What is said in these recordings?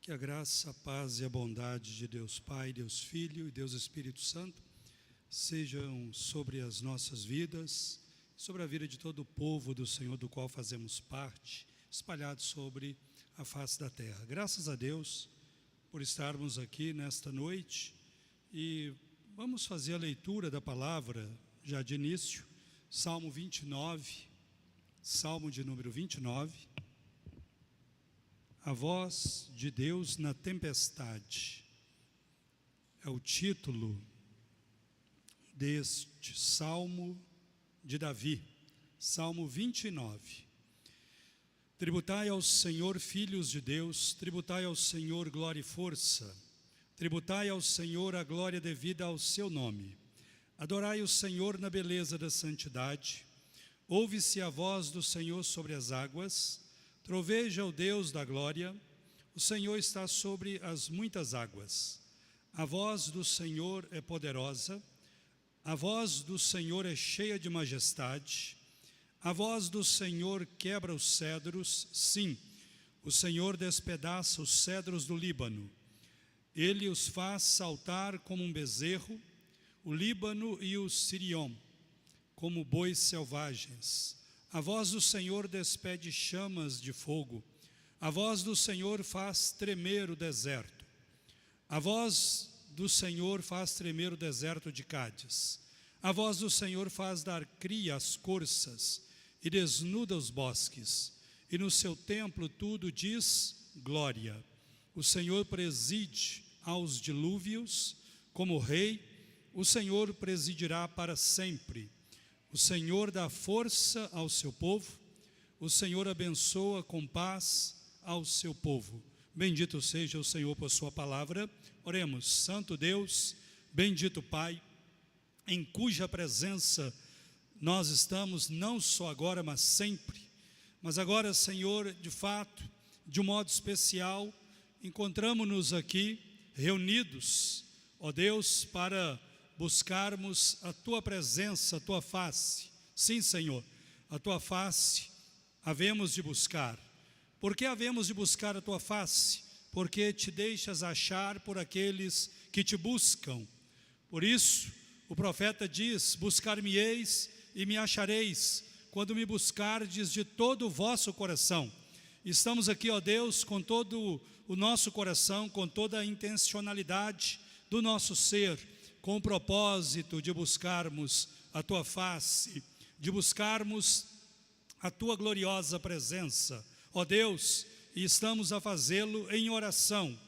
Que a graça, a paz e a bondade de Deus Pai, Deus Filho e Deus Espírito Santo sejam sobre as nossas vidas, sobre a vida de todo o povo do Senhor, do qual fazemos parte, espalhados sobre a face da terra. Graças a Deus por estarmos aqui nesta noite e vamos fazer a leitura da palavra, já de início, Salmo 29, Salmo de número 29. A voz de Deus na tempestade é o título deste Salmo de Davi, Salmo 29. Tributai ao Senhor, filhos de Deus, tributai ao Senhor glória e força, tributai ao Senhor a glória devida ao seu nome. Adorai o Senhor na beleza da santidade, ouve-se a voz do Senhor sobre as águas. Troveja o Deus da glória, o Senhor está sobre as muitas águas. A voz do Senhor é poderosa, a voz do Senhor é cheia de majestade. A voz do Senhor quebra os cedros, sim, o Senhor despedaça os cedros do Líbano. Ele os faz saltar como um bezerro, o Líbano e o Sirion, como bois selvagens. A voz do Senhor despede chamas de fogo. A voz do Senhor faz tremer o deserto. A voz do Senhor faz tremer o deserto de Cádiz. A voz do Senhor faz dar cria às corças e desnuda os bosques. E no seu templo tudo diz glória. O Senhor preside aos dilúvios como rei. O Senhor presidirá para sempre. O Senhor dá força ao seu povo, o Senhor abençoa com paz ao seu povo. Bendito seja o Senhor por sua palavra. Oremos. Santo Deus, bendito Pai, em cuja presença nós estamos não só agora, mas sempre. Mas agora, Senhor, de fato, de um modo especial, encontramos-nos aqui reunidos, ó Deus, para buscarmos a Tua presença, a Tua face. Sim, Senhor, a Tua face havemos de buscar. Por que havemos de buscar a Tua face? Porque Te deixas achar por aqueles que Te buscam. Por isso, o profeta diz: buscar-me-eis e me achareis, quando me buscardes de todo o vosso coração. Estamos aqui, ó Deus, com todo o nosso coração, com toda a intencionalidade do nosso ser, com o propósito de buscarmos a Tua face, de buscarmos a Tua gloriosa presença, ó Deus, e estamos a fazê-lo em oração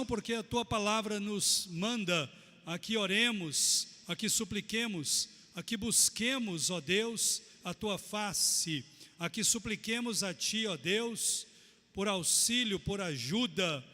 porque a Tua palavra nos manda a que oremos, a que supliquemos, a que busquemos, ó Deus, a Tua face, a que supliquemos a Ti, ó Deus, por auxílio, por ajuda,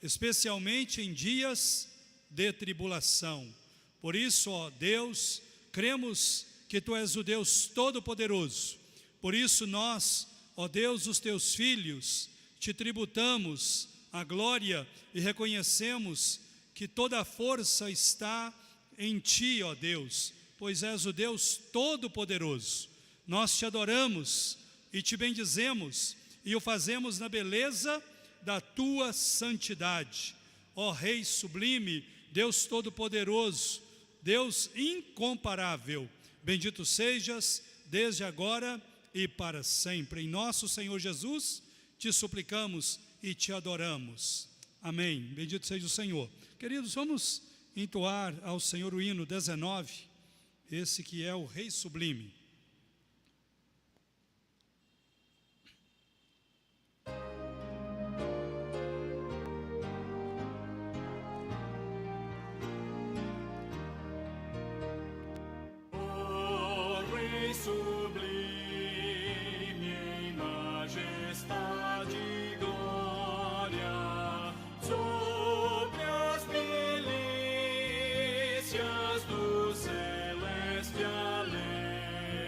especialmente em dias de tribulação. Por isso, ó Deus, cremos que Tu és o Deus Todo-Poderoso. Por isso nós, ó Deus, os Teus filhos, Te tributamos a glória e reconhecemos que toda a força está em Ti, ó Deus, pois és o Deus Todo-Poderoso. Nós Te adoramos e Te bendizemos e o fazemos na beleza da Tua santidade. Ó Rei sublime, Deus Todo-Poderoso, Deus incomparável, bendito sejas desde agora e para sempre. Em nosso Senhor Jesus, Te suplicamos e Te adoramos. Amém. Bendito seja o Senhor. Queridos, vamos entoar ao Senhor o hino 19, esse que é o Rei Sublime. Sublime em majestade e glória, sobre as milícias do celeste além.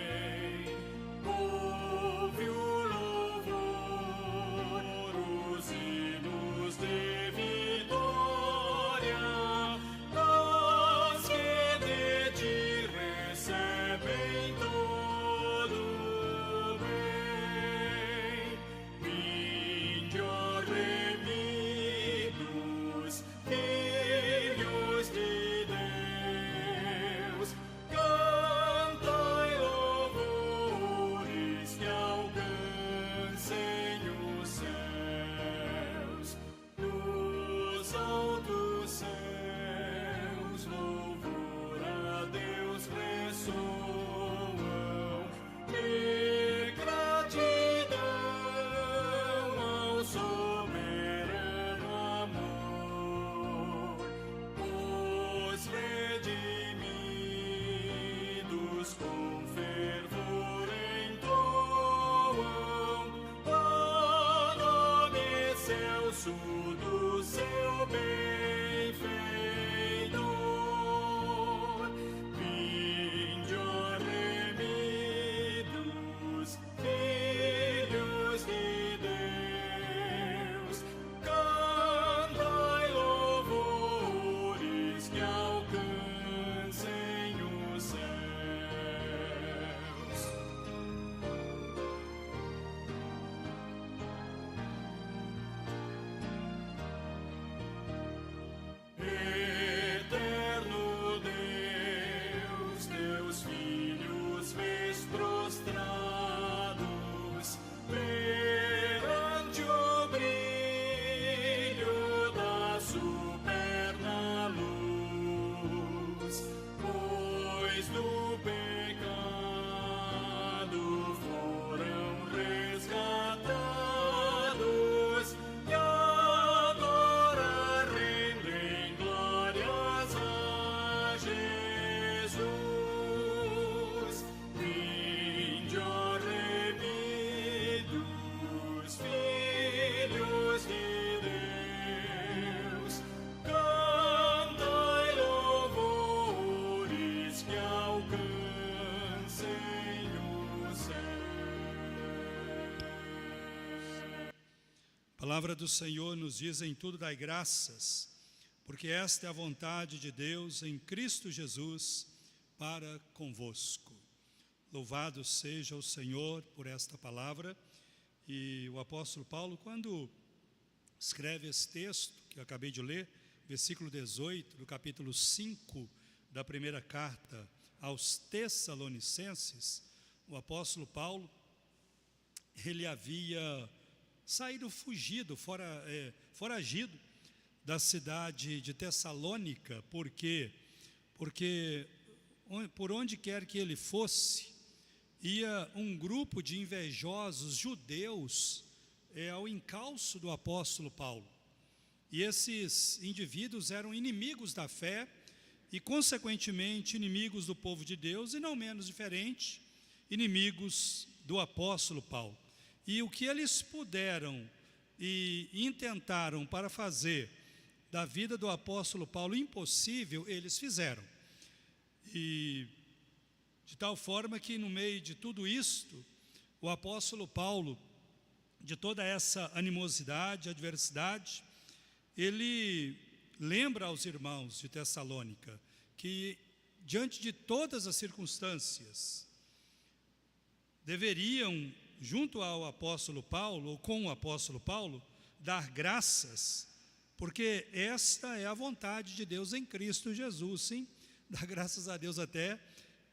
palavra do Senhor nos diz: em tudo dai graças, porque esta é a vontade de Deus em Cristo Jesus para convosco. Louvado seja o Senhor por esta palavra. E o apóstolo Paulo, quando escreve esse texto que eu acabei de ler, versículo 18 do capítulo 5 da primeira carta aos Tessalonicenses, o apóstolo Paulo, ele havia saído foragido da cidade de Tessalônica, porque por onde quer que ele fosse, ia um grupo de invejosos judeus ao encalço do apóstolo Paulo. E esses indivíduos eram inimigos da fé e, consequentemente, inimigos do povo de Deus, e não menos diferente, inimigos do apóstolo Paulo. E o que eles puderam e intentaram para fazer da vida do apóstolo Paulo impossível, eles fizeram. E de tal forma que, no meio de tudo isto, o apóstolo Paulo, de toda essa animosidade, adversidade, ele lembra aos irmãos de Tessalônica que, diante de todas as circunstâncias, deveriam, junto ao apóstolo Paulo, ou com o apóstolo Paulo, dar graças, porque esta é a vontade de Deus em Cristo Jesus, sim, dar graças a Deus até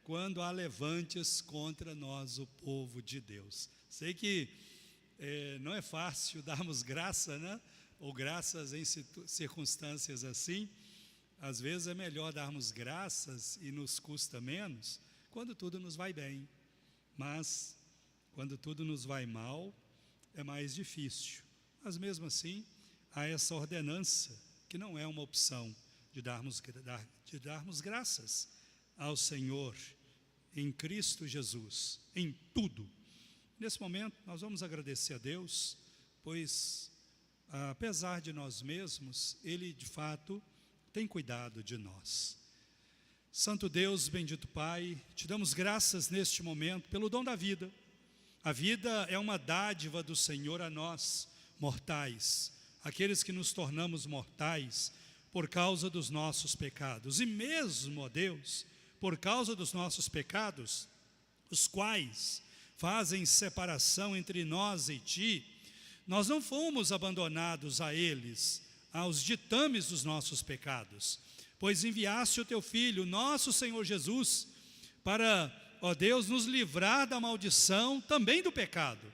quando há levantes contra nós, o povo de Deus. Sei que não é fácil darmos graça, né? Ou graças em circunstâncias assim. Às vezes é melhor darmos graças e nos custa menos quando tudo nos vai bem. Mas quando tudo nos vai mal, é mais difícil. Mas mesmo assim, há essa ordenança, que não é uma opção, de darmos graças ao Senhor em Cristo Jesus, em tudo. Nesse momento, nós vamos agradecer a Deus, pois, apesar de nós mesmos, Ele, de fato, tem cuidado de nós. Santo Deus, bendito Pai, te damos graças neste momento pelo dom da vida. A vida é uma dádiva do Senhor a nós, mortais, aqueles que nos tornamos mortais por causa dos nossos pecados. E mesmo, ó Deus, por causa dos nossos pecados, os quais fazem separação entre nós e Ti, nós não fomos abandonados a eles, aos ditames dos nossos pecados, pois enviaste o Teu Filho, nosso Senhor Jesus, para, ó Deus, nos livrar da maldição, também do pecado.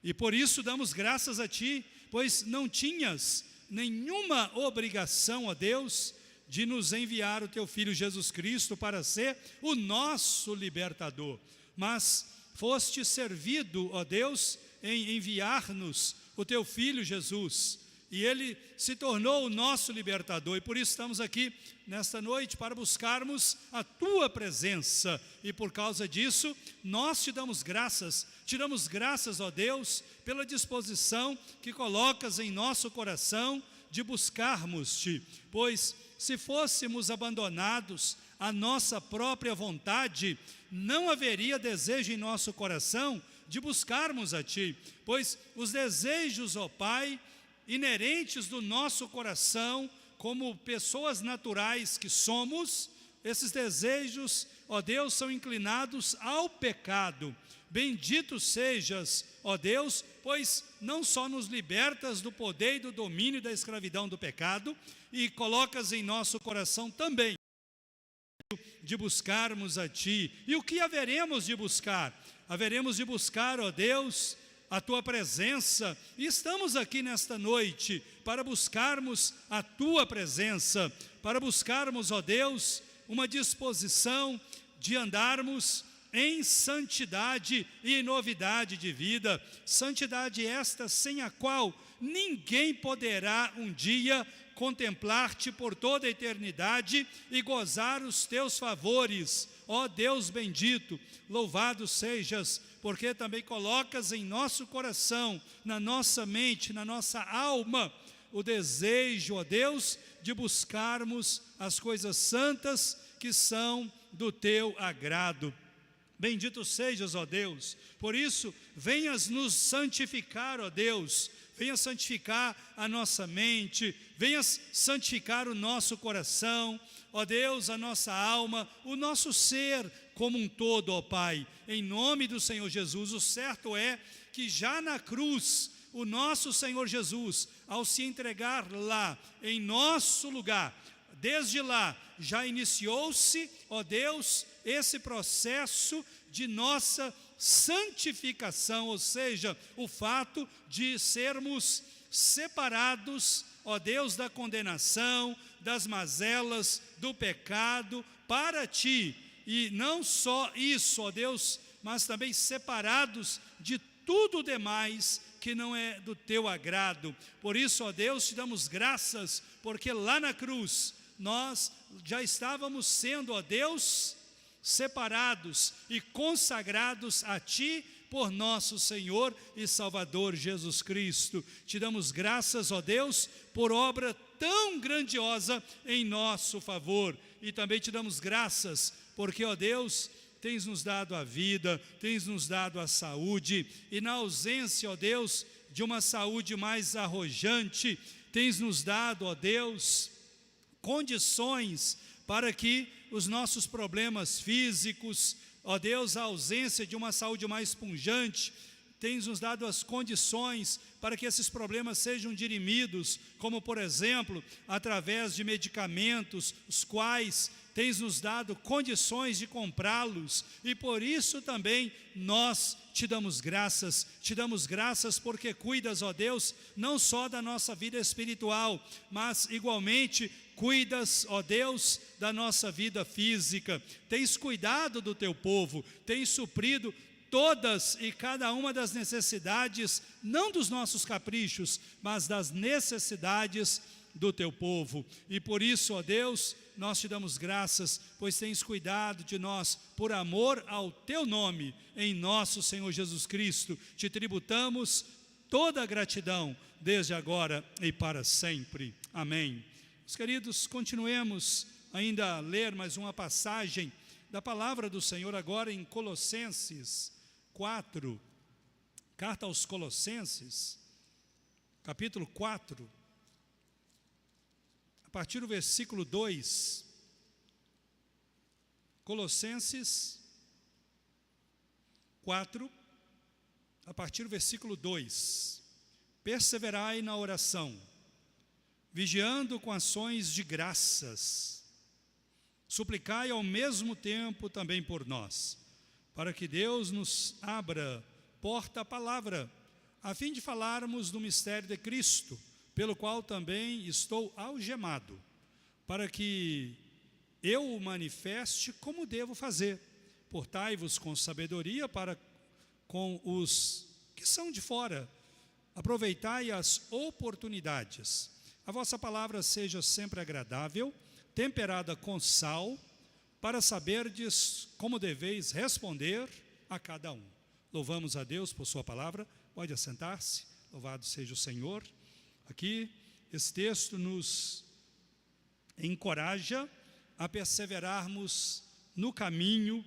E por isso damos graças a Ti, pois não tinhas nenhuma obrigação, ó Deus, de nos enviar o Teu Filho Jesus Cristo para ser o nosso libertador, mas foste servido, ó Deus, em enviar-nos o Teu Filho Jesus, e Ele se tornou o nosso libertador, e por isso estamos aqui nesta noite para buscarmos a Tua presença, e por causa disso, nós Te damos graças, ó Deus, pela disposição que colocas em nosso coração de buscarmos-Te, pois se fôssemos abandonados à nossa própria vontade, não haveria desejo em nosso coração de buscarmos a Ti, pois os desejos, ó Pai, inerentes do nosso coração, como pessoas naturais que somos, esses desejos, ó Deus, são inclinados ao pecado. Bendito sejas, ó Deus, pois não só nos libertas do poder e do domínio da escravidão do pecado, e colocas em nosso coração também de buscarmos a Ti. E o que haveremos de buscar? Haveremos de buscar, ó Deus, a Tua presença, e estamos aqui nesta noite para buscarmos a Tua presença, para buscarmos, ó Deus, uma disposição de andarmos em santidade e em novidade de vida, santidade esta sem a qual ninguém poderá um dia contemplar-Te por toda a eternidade e gozar os Teus favores. Ó Deus bendito, louvado sejas, porque também colocas em nosso coração, na nossa mente, na nossa alma, o desejo, ó Deus, de buscarmos as coisas santas que são do Teu agrado. Bendito sejas, ó Deus, por isso venhas nos santificar, ó Deus, venha santificar a nossa mente, venha santificar o nosso coração, ó Deus, a nossa alma, o nosso ser como um todo, ó Pai, em nome do Senhor Jesus. O certo é que já na cruz, o nosso Senhor Jesus, ao se entregar lá, em nosso lugar, desde lá, já iniciou-se, ó Deus, esse processo de nossa santificação, ou seja, o fato de sermos separados, ó Deus, da condenação, das mazelas, do pecado, para Ti. E não só isso, ó Deus, mas também separados de tudo demais que não é do Teu agrado. Por isso, ó Deus, Te damos graças, porque lá na cruz, nós já estávamos sendo, ó Deus, separados e consagrados a Ti por nosso Senhor e Salvador Jesus Cristo. Te damos graças, ó Deus, por obra tão grandiosa em nosso favor. E também Te damos graças, porque, ó Deus, Tens nos dado a vida, Tens nos dado a saúde, e na ausência, ó Deus, de uma saúde mais arrojante, Tens nos dado, ó Deus, condições para que os nossos problemas físicos, ó Deus, a ausência de uma saúde mais pungente, Tens nos dado as condições para que esses problemas sejam dirimidos, como por exemplo, através de medicamentos, os quais Tens nos dado condições de comprá-los, e por isso também nós Te damos graças porque cuidas, ó Deus, não só da nossa vida espiritual, mas igualmente cuidas, ó Deus, da nossa vida física. Tens cuidado do Teu povo, tens suprido todas e cada uma das necessidades, não dos nossos caprichos, mas das necessidades do Teu povo. E por isso, ó Deus, nós Te damos graças, pois Tens cuidado de nós, por amor ao Teu nome, em nosso Senhor Jesus Cristo. Te tributamos toda a gratidão, desde agora e para sempre. Amém. Meus queridos, continuemos ainda a ler mais uma passagem da palavra do Senhor, agora em Colossenses 4, carta aos Colossenses, capítulo 4, a partir do versículo 2, Colossenses 4, a partir do versículo 2, perseverai na oração, vigiando com ações de graças, suplicai ao mesmo tempo também por nós, para que Deus nos abra porta à palavra, a fim de falarmos do mistério de Cristo, pelo qual também estou algemado, para que eu o manifeste como devo fazer. Portai-vos com sabedoria para com os que são de fora, aproveitai as oportunidades. A vossa palavra seja sempre agradável, temperada com sal, para saberdes como deveis responder a cada um. Louvamos a Deus por sua palavra. Pode assentar-se. Louvado seja o Senhor. Aqui, esse texto nos encoraja a perseverarmos no caminho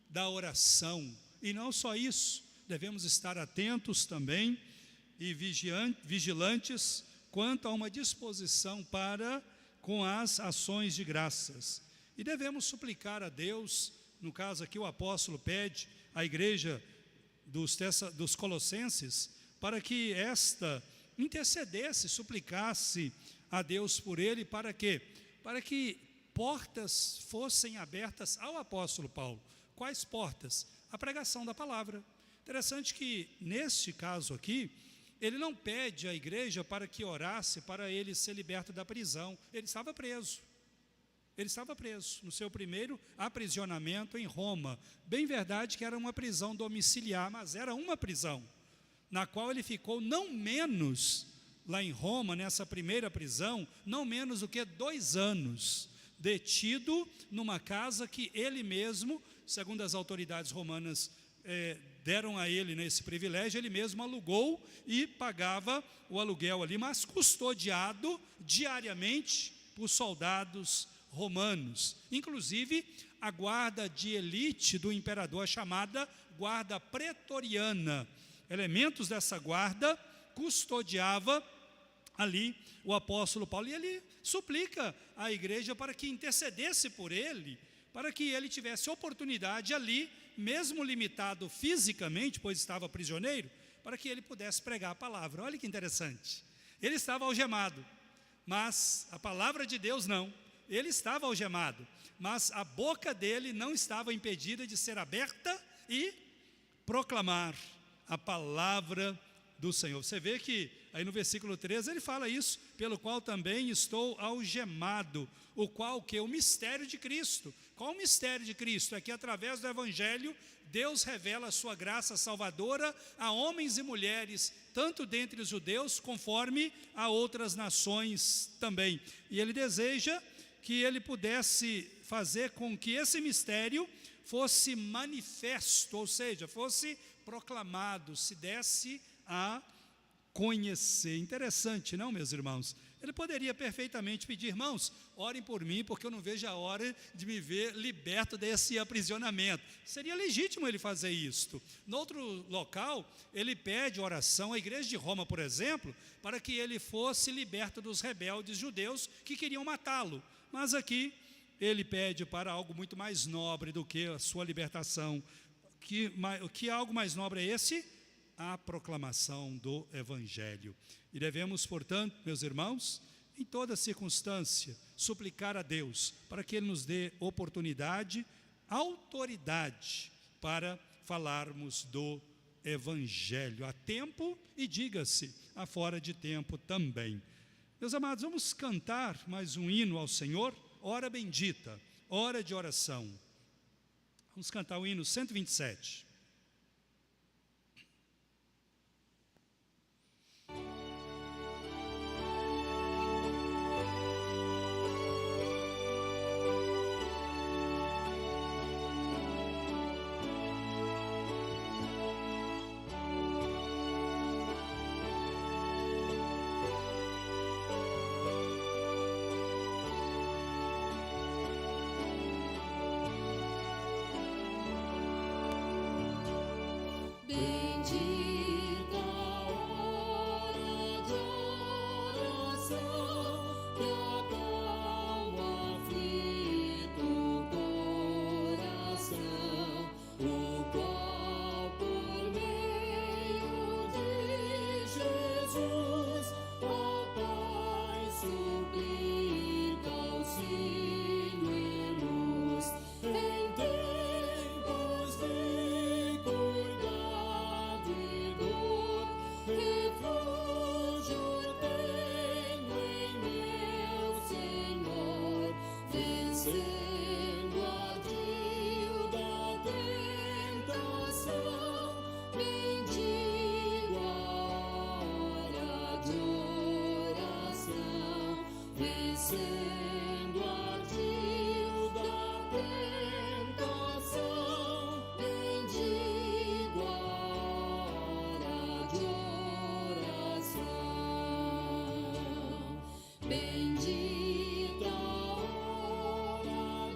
da oração. E não só isso, devemos estar atentos também e vigilantes quanto a uma disposição para com as ações de graças. E devemos suplicar a Deus, no caso aqui o apóstolo pede à igreja dos Colossenses, para que esta intercedesse, suplicasse a Deus por ele, para quê? Para que portas fossem abertas ao apóstolo Paulo. Quais portas? A pregação da palavra. Interessante que, neste caso aqui, ele não pede à igreja para que orasse para ele ser liberto da prisão. Ele estava preso. Ele estava preso no seu primeiro aprisionamento em Roma. Bem verdade que era uma prisão domiciliar, mas era uma prisão, na qual ele ficou não menos, lá em Roma, nessa primeira prisão, não menos do que 2 anos, detido numa casa que ele mesmo, segundo as autoridades romanas, deram a ele nesse privilégio, ele mesmo alugou e pagava o aluguel ali, mas custodiado diariamente por soldados romanos. Inclusive, a guarda de elite do imperador, chamada guarda pretoriana. Elementos dessa guarda custodiava ali o apóstolo Paulo, e ele suplica à igreja para que intercedesse por ele, para que ele tivesse oportunidade ali, mesmo limitado fisicamente, pois estava prisioneiro, para que ele pudesse pregar a palavra. Olha que interessante, ele estava algemado, mas a palavra de Deus não. Ele estava algemado, mas a boca dele não estava impedida de ser aberta e proclamar a palavra do Senhor. Você vê que aí no versículo 13 ele fala isso, pelo qual também estou algemado, o qual que é o mistério de Cristo. Qual o mistério de Cristo? É que através do Evangelho, Deus revela a sua graça salvadora a homens e mulheres, tanto dentre os judeus, conforme a outras nações também. E ele deseja que ele pudesse fazer com que esse mistério fosse manifesto, ou seja, fosse proclamado, se desse a conhecer. Interessante, não, meus irmãos? Ele poderia perfeitamente pedir: irmãos, orem por mim, porque eu não vejo a hora de me ver liberto desse aprisionamento. Seria legítimo ele fazer isto. No outro local, ele pede oração à igreja de Roma, por exemplo, para que ele fosse liberto dos rebeldes judeus que queriam matá-lo. Mas aqui ele pede para algo muito mais nobre do que a sua libertação. Que algo mais nobre é esse? A proclamação do Evangelho. E devemos, portanto, meus irmãos, em toda circunstância, suplicar a Deus para que Ele nos dê oportunidade, autoridade para falarmos do Evangelho a tempo e, diga-se, a fora de tempo também. Meus amados, vamos cantar mais um hino ao Senhor, hora bendita, hora de oração. Vamos cantar o hino 127. Bendita hora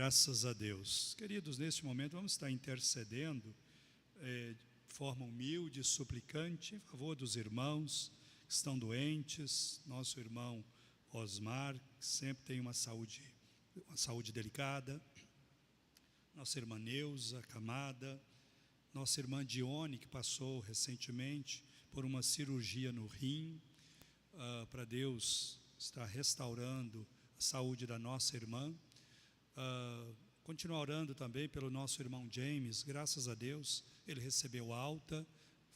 Graças a Deus. Queridos, neste momento vamos estar intercedendo de forma humilde, suplicante, em favor dos irmãos que estão doentes. Nosso irmão Osmar, que sempre tem uma saúde delicada. Nossa irmã Neuza Camada. Nossa irmã Dione, que passou recentemente por uma cirurgia no rim. Para Deus estar restaurando a saúde da nossa irmã. Continuar orando também pelo nosso irmão James. Graças a Deus ele recebeu alta.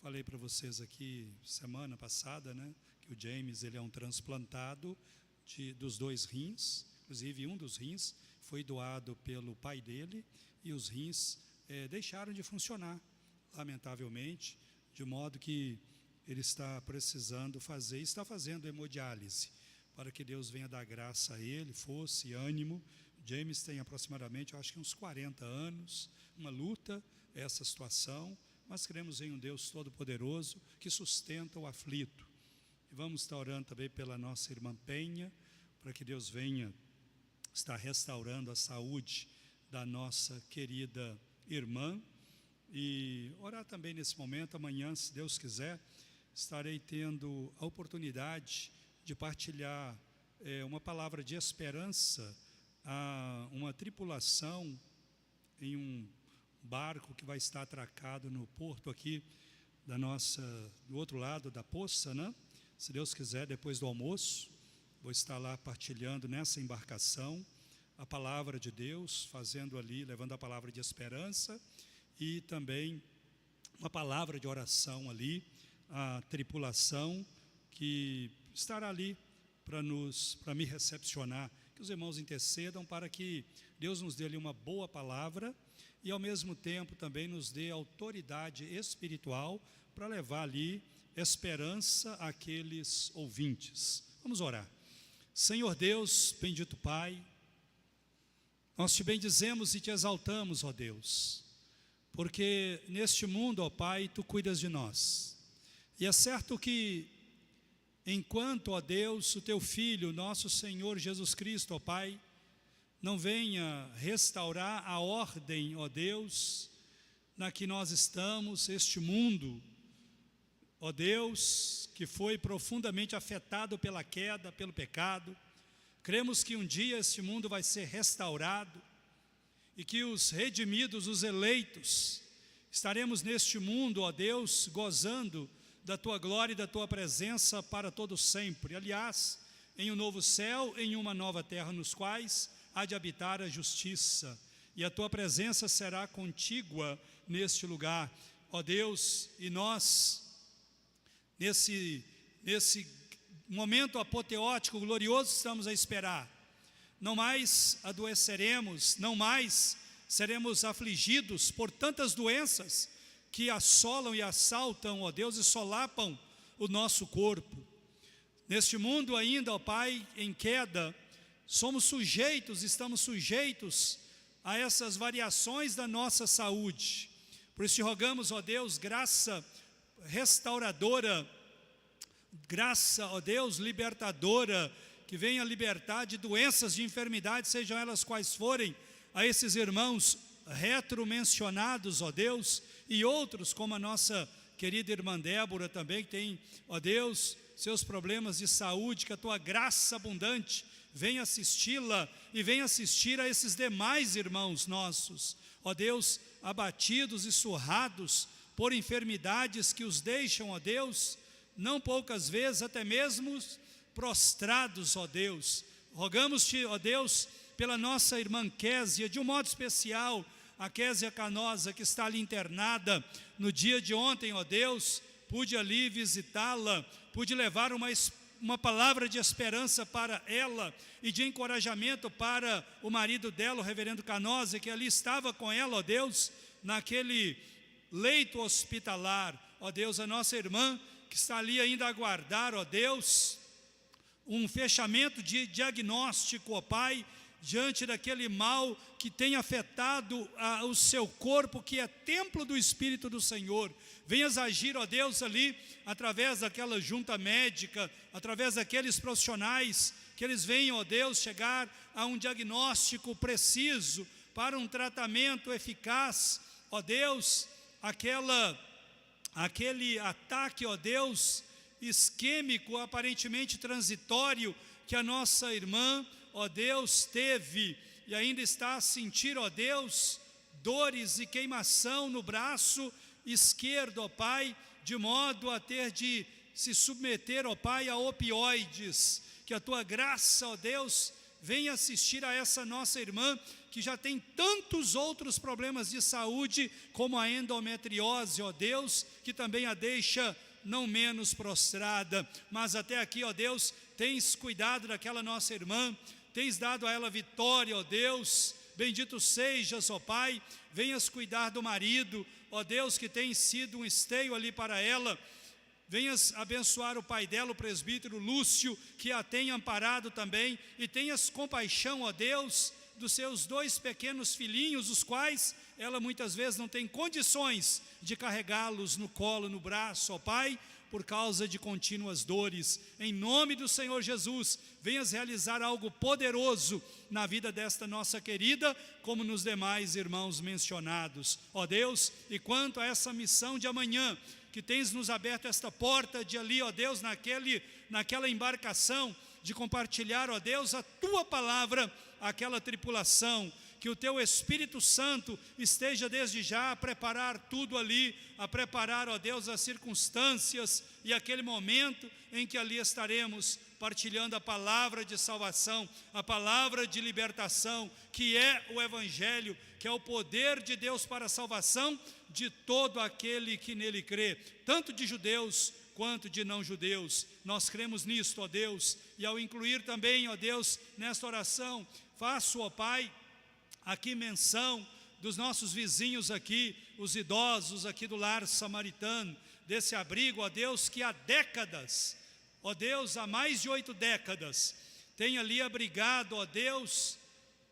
Falei para vocês aqui semana passada, né, que o James ele é um transplantado dos 2 rins. Inclusive um dos rins foi doado pelo pai dele e os rins deixaram de funcionar, lamentavelmente, de modo que ele está precisando está fazendo hemodiálise, para que Deus venha dar graça a ele, força e ânimo. James tem aproximadamente, eu acho que uns 40 anos, uma luta essa situação, mas cremos em um Deus todo-poderoso que sustenta o aflito. E vamos estar orando também pela nossa irmã Penha, para que Deus venha estar restaurando a saúde da nossa querida irmã. E orar também nesse momento. Amanhã, se Deus quiser, estarei tendo a oportunidade de partilhar uma palavra de esperança a uma tripulação em um barco que vai estar atracado no porto aqui do outro lado da poça, né? Se Deus quiser, depois do almoço, vou estar lá partilhando nessa embarcação a palavra de Deus, levando a palavra de esperança e também uma palavra de oração ali, a tripulação que estará ali para me recepcionar. Que os irmãos intercedam para que Deus nos dê ali uma boa palavra e ao mesmo tempo também nos dê autoridade espiritual para levar ali esperança àqueles ouvintes. Vamos orar. Senhor Deus, bendito Pai, nós te bendizemos e te exaltamos, ó Deus, porque neste mundo, ó Pai, tu cuidas de nós. E é certo que enquanto, ó Deus, o teu Filho, nosso Senhor Jesus Cristo, ó Pai, não venha restaurar a ordem, ó Deus, na que nós estamos, este mundo, ó Deus, que foi profundamente afetado pela queda, pelo pecado. Cremos que um dia este mundo vai ser restaurado e que os redimidos, os eleitos, estaremos neste mundo, ó Deus, gozando da Tua glória e da Tua presença para todo sempre. Aliás, em um novo céu, em uma nova terra, nos quais há de habitar a justiça, e a Tua presença será contígua neste lugar, ó Deus, e nós, nesse momento apoteótico, glorioso, estamos a esperar. Não mais adoeceremos, não mais seremos afligidos por tantas doenças que assolam e assaltam, ó Deus, e solapam o nosso corpo. Neste mundo ainda, ó Pai, em queda, estamos sujeitos a essas variações da nossa saúde. Por isso te rogamos, ó Deus, graça restauradora, graça, ó Deus, libertadora, que venha libertar de doenças, de enfermidades, sejam elas quais forem, a esses irmãos retromencionados, ó Deus, e outros, como a nossa querida irmã Débora também, que tem, ó Deus, seus problemas de saúde, que a Tua graça abundante venha assisti-la e venha assistir a esses demais irmãos nossos, ó Deus, abatidos e surrados por enfermidades que os deixam, ó Deus, não poucas vezes até mesmo prostrados, ó Deus. Rogamos-te, ó Deus, pela nossa irmã Késia, de um modo especial, a Késia Canosa, que está ali internada no dia de ontem, ó Deus, pude ali visitá-la, pude levar uma palavra de esperança para ela e de encorajamento para o marido dela, o reverendo Canosa, que ali estava com ela, ó Deus, naquele leito hospitalar. Ó Deus, a nossa irmã que está ali ainda a aguardar, ó Deus, um fechamento de diagnóstico, ó Pai, diante daquele mal que tem afetado o seu corpo, que é templo do Espírito do Senhor. Venhas agir, ó Deus, ali, através daquela junta médica, através daqueles profissionais, que eles venham, ó Deus, chegar a um diagnóstico preciso, para um tratamento eficaz, ó Deus, aquele ataque, ó Deus, isquêmico, aparentemente transitório, que a nossa irmã, ó Deus, teve e ainda está a sentir, ó Deus, dores e queimação no braço esquerdo, ó Pai, de modo a ter de se submeter, ó Pai, a opioides. Que a Tua graça, ó Deus, venha assistir a essa nossa irmã, que já tem tantos outros problemas de saúde, como a endometriose, ó Deus, que também a deixa não menos prostrada. Mas até aqui, ó Deus, tens cuidado daquela nossa irmã, tens dado a ela vitória, ó Deus. Bendito sejas, ó Pai, venhas cuidar do marido, ó Deus, que tem sido um esteio ali para ela. Venhas abençoar o pai dela, o presbítero Lúcio, que a tem amparado também, e tenhas compaixão, ó Deus, dos seus 2 pequenos filhinhos, os quais ela muitas vezes não tem condições de carregá-los no colo, no braço, ó Pai, por causa de contínuas dores. Em nome do Senhor Jesus, venhas realizar algo poderoso na vida desta nossa querida, como nos demais irmãos mencionados, ó Deus. E quanto a essa missão de amanhã, que tens nos aberto esta porta de ali, ó Deus, naquela embarcação, de compartilhar, ó Deus, a Tua palavra, aquela tripulação, que o Teu Espírito Santo esteja desde já a preparar tudo ali, a preparar, ó Deus, as circunstâncias e aquele momento em que ali estaremos partilhando a palavra de salvação, a palavra de libertação, que é o Evangelho, que é o poder de Deus para a salvação de todo aquele que nele crê, tanto de judeus quanto de não-judeus. Nós cremos nisto, ó Deus, e ao incluir também, ó Deus, nesta oração, faço, ó Pai, aqui menção dos nossos vizinhos aqui, os idosos aqui do lar samaritano, desse abrigo, ó Deus, que há décadas, ó Deus, há mais de 8 décadas, tem ali abrigado, ó Deus,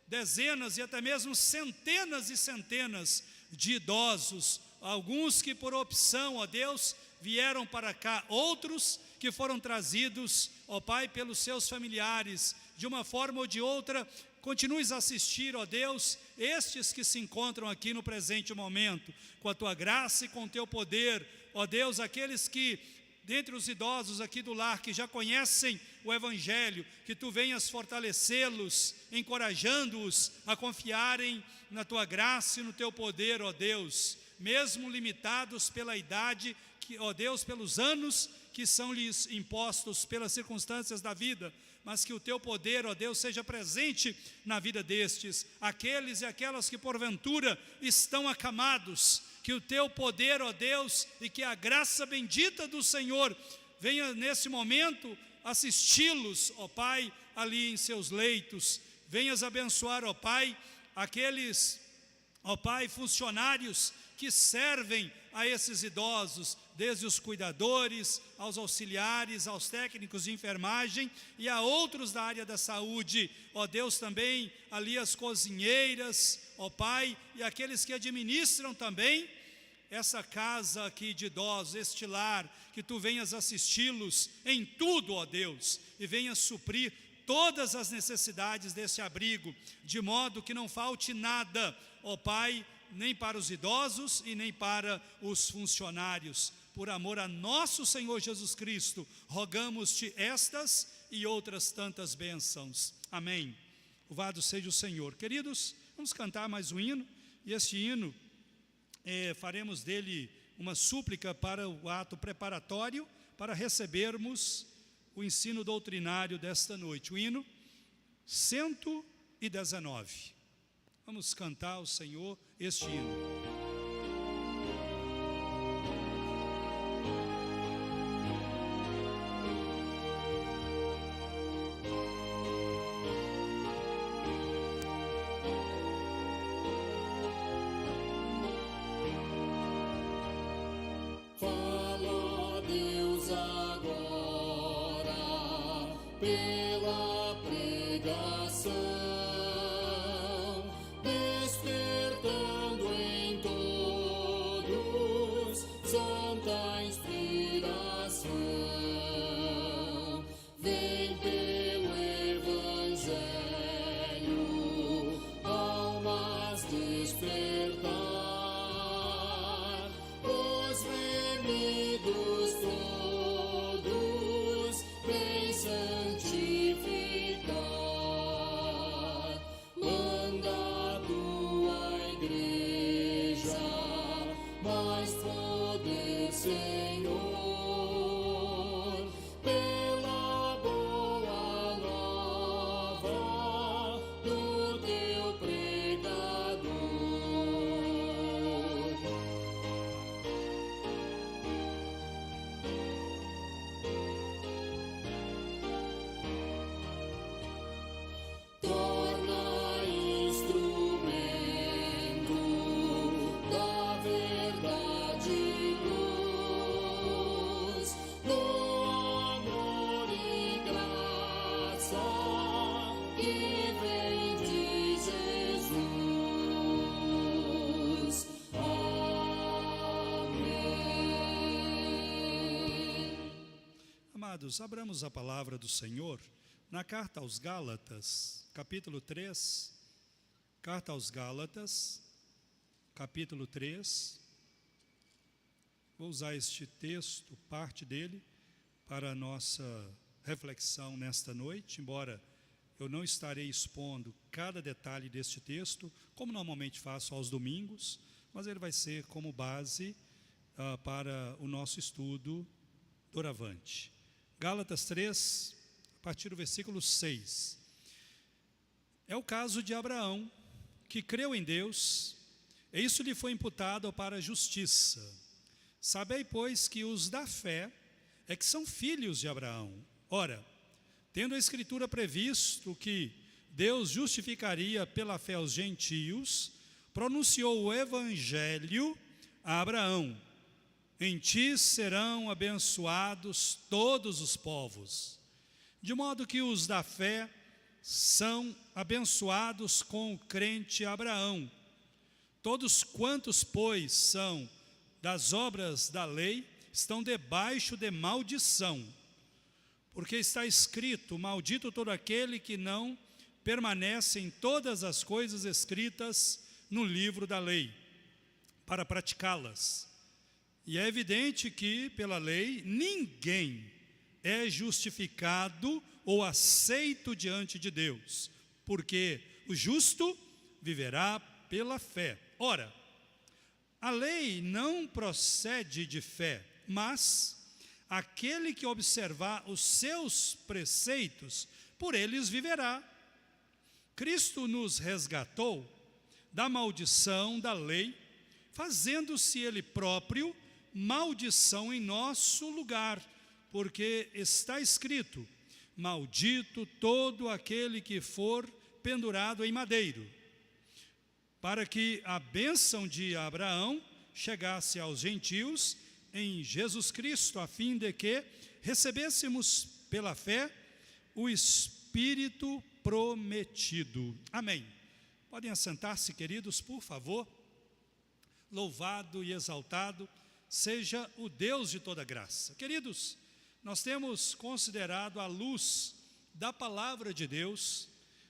dezenas e até mesmo centenas e centenas de idosos, alguns que por opção, ó Deus, vieram para cá, outros que foram trazidos, ó Pai, pelos seus familiares, de uma forma ou de outra. Continues a assistir, ó Deus, estes que se encontram aqui no presente momento, com a Tua graça e com o Teu poder, ó Deus, aqueles que, dentre os idosos aqui do lar, que já conhecem o Evangelho, que Tu venhas fortalecê-los, encorajando-os a confiarem na Tua graça e no Teu poder, ó Deus, mesmo limitados pela idade, ó Deus, pelos anos que são-lhes impostos pelas circunstâncias da vida, mas que o Teu poder, ó Deus, seja presente na vida destes, aqueles e aquelas que porventura estão acamados, que o Teu poder, ó Deus, e que a graça bendita do Senhor venha nesse momento assisti-los, ó Pai, ali em seus leitos. Venhas abençoar, ó Pai, aqueles, ó Pai, funcionários que servem a esses idosos, desde os cuidadores, aos auxiliares, aos técnicos de enfermagem e a outros da área da saúde, ó Deus, também ali as cozinheiras, ó Pai, e aqueles que administram também essa casa aqui de idosos, este lar, que Tu venhas assisti-los em tudo, ó Deus, e venhas suprir todas as necessidades desse abrigo, de modo que não falte nada, ó Pai, nem para os idosos e nem para os funcionários. Por amor a nosso Senhor Jesus Cristo, rogamos-Te estas e outras tantas bênçãos. Amém. Louvado seja o Senhor. Queridos, vamos cantar mais um hino, e este hino, faremos dele uma súplica para o ato preparatório, para recebermos o ensino doutrinário desta noite. O hino 100 e 19. Vamos cantar ao Senhor este hino. Fala, Deus, agora pela pregação, despertando em todos santa inspiração. Vem pelo Evangelho almas despertar, os remidos todos vem santificar. Manda a tua igreja mais poder, Senhor, pela boa nova do teu pregador. Torna instrumento da verdade e luz, no amor e graça que vem de Jesus. Amém. Amados, abramos a palavra do Senhor na carta aos Gálatas, capítulo 3. Carta aos Gálatas, capítulo 3. Vou usar este texto, parte dele, para a nossa reflexão nesta noite, embora eu não estarei expondo cada detalhe deste texto, como normalmente faço aos domingos, mas ele vai ser como base para o nosso estudo doravante. Gálatas 3, a partir do versículo 6. É o caso de Abraão, que creu em Deus, e isso lhe foi imputado para a justiça. Sabei, pois, que os da fé é que são filhos de Abraão. Ora, tendo a Escritura previsto que Deus justificaria pela fé os gentios, pronunciou o Evangelho a Abraão: em ti serão abençoados todos os povos. De modo que os da fé são abençoados com o crente Abraão. Todos quantos, pois, são das obras da lei, estão debaixo de maldição. Porque está escrito: maldito todo aquele que não permanece em todas as coisas escritas no livro da lei, para praticá-las. E é evidente que, pela lei, ninguém é justificado ou aceito diante de Deus, porque o justo viverá pela fé. Ora, a lei não procede de fé, mas aquele que observar os seus preceitos, por eles viverá. Cristo nos resgatou da maldição da lei, fazendo-se Ele próprio maldição em nosso lugar, porque está escrito: maldito todo aquele que for pendurado em madeiro, para que a bênção de Abraão chegasse aos gentios em Jesus Cristo, a fim de que recebêssemos pela fé o Espírito prometido. Amém. Podem assentar-se, queridos, por favor. Louvado e exaltado seja o Deus de toda graça. Queridos, nós temos considerado, à luz da palavra de Deus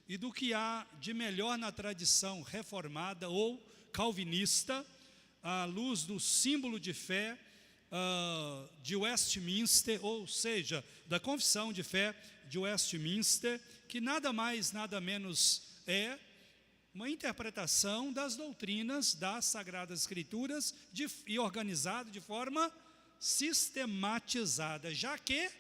e do que há de melhor na tradição reformada ou calvinista, à luz do símbolo de fé de Westminster, ou seja, da confissão de fé de Westminster, que nada mais, nada menos é uma interpretação das doutrinas das Sagradas Escrituras e organizado de forma sistematizada, já que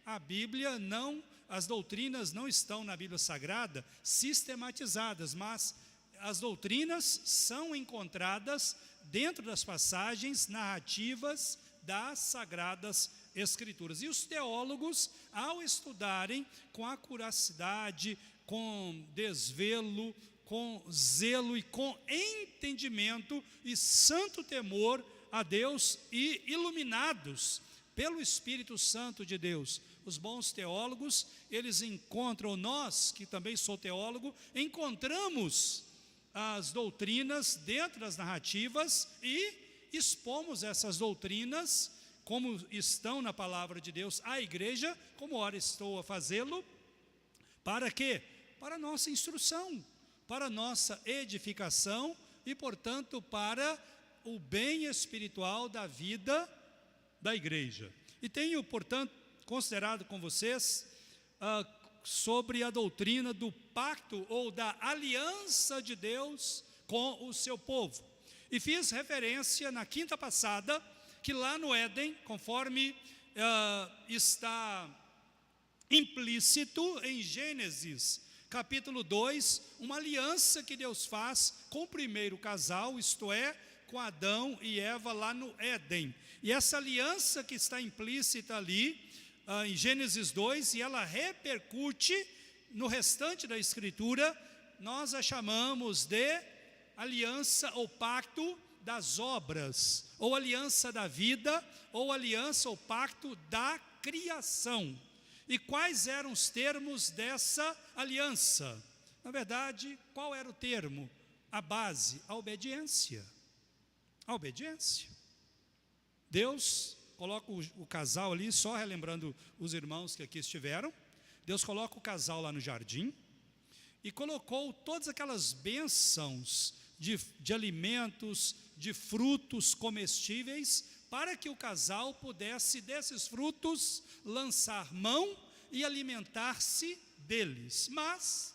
a Bíblia não as doutrinas não estão na Bíblia Sagrada sistematizadas, mas as doutrinas são encontradas dentro das passagens narrativas das Sagradas Escrituras. E os teólogos, ao estudarem com acuracidade, com desvelo, com zelo e com entendimento e santo temor a Deus e iluminados pelo Espírito Santo de Deus, os bons teólogos, eles encontram, nós que também sou teólogo, encontramos as doutrinas dentro das narrativas e expomos essas doutrinas como estão na palavra de Deus à igreja, como ora estou a fazê-lo, para quê? Para nossa instrução, para nossa edificação e, portanto, para o bem espiritual da vida da igreja. E tenho, portanto, considerado com vocês sobre a doutrina do pacto ou da aliança de Deus com o seu povo. E fiz referência na quinta passada, que lá no Éden, conforme está implícito em Gênesis, capítulo 2, uma aliança que Deus faz com o primeiro casal, isto é, com Adão e Eva lá no Éden. E essa aliança que está implícita ali, em Gênesis 2, e ela repercute no restante da Escritura, nós a chamamos de aliança ou pacto das obras, ou aliança da vida, ou aliança ou pacto da criação. E quais eram os termos dessa aliança? Na verdade, qual era o termo? A base, a obediência. A obediência. Deus coloca o casal ali, só relembrando os irmãos que aqui estiveram, Deus coloca o casal lá no jardim e colocou todas aquelas bênçãos de alimentos, de frutos comestíveis, para que o casal pudesse desses frutos lançar mão e alimentar-se deles. Mas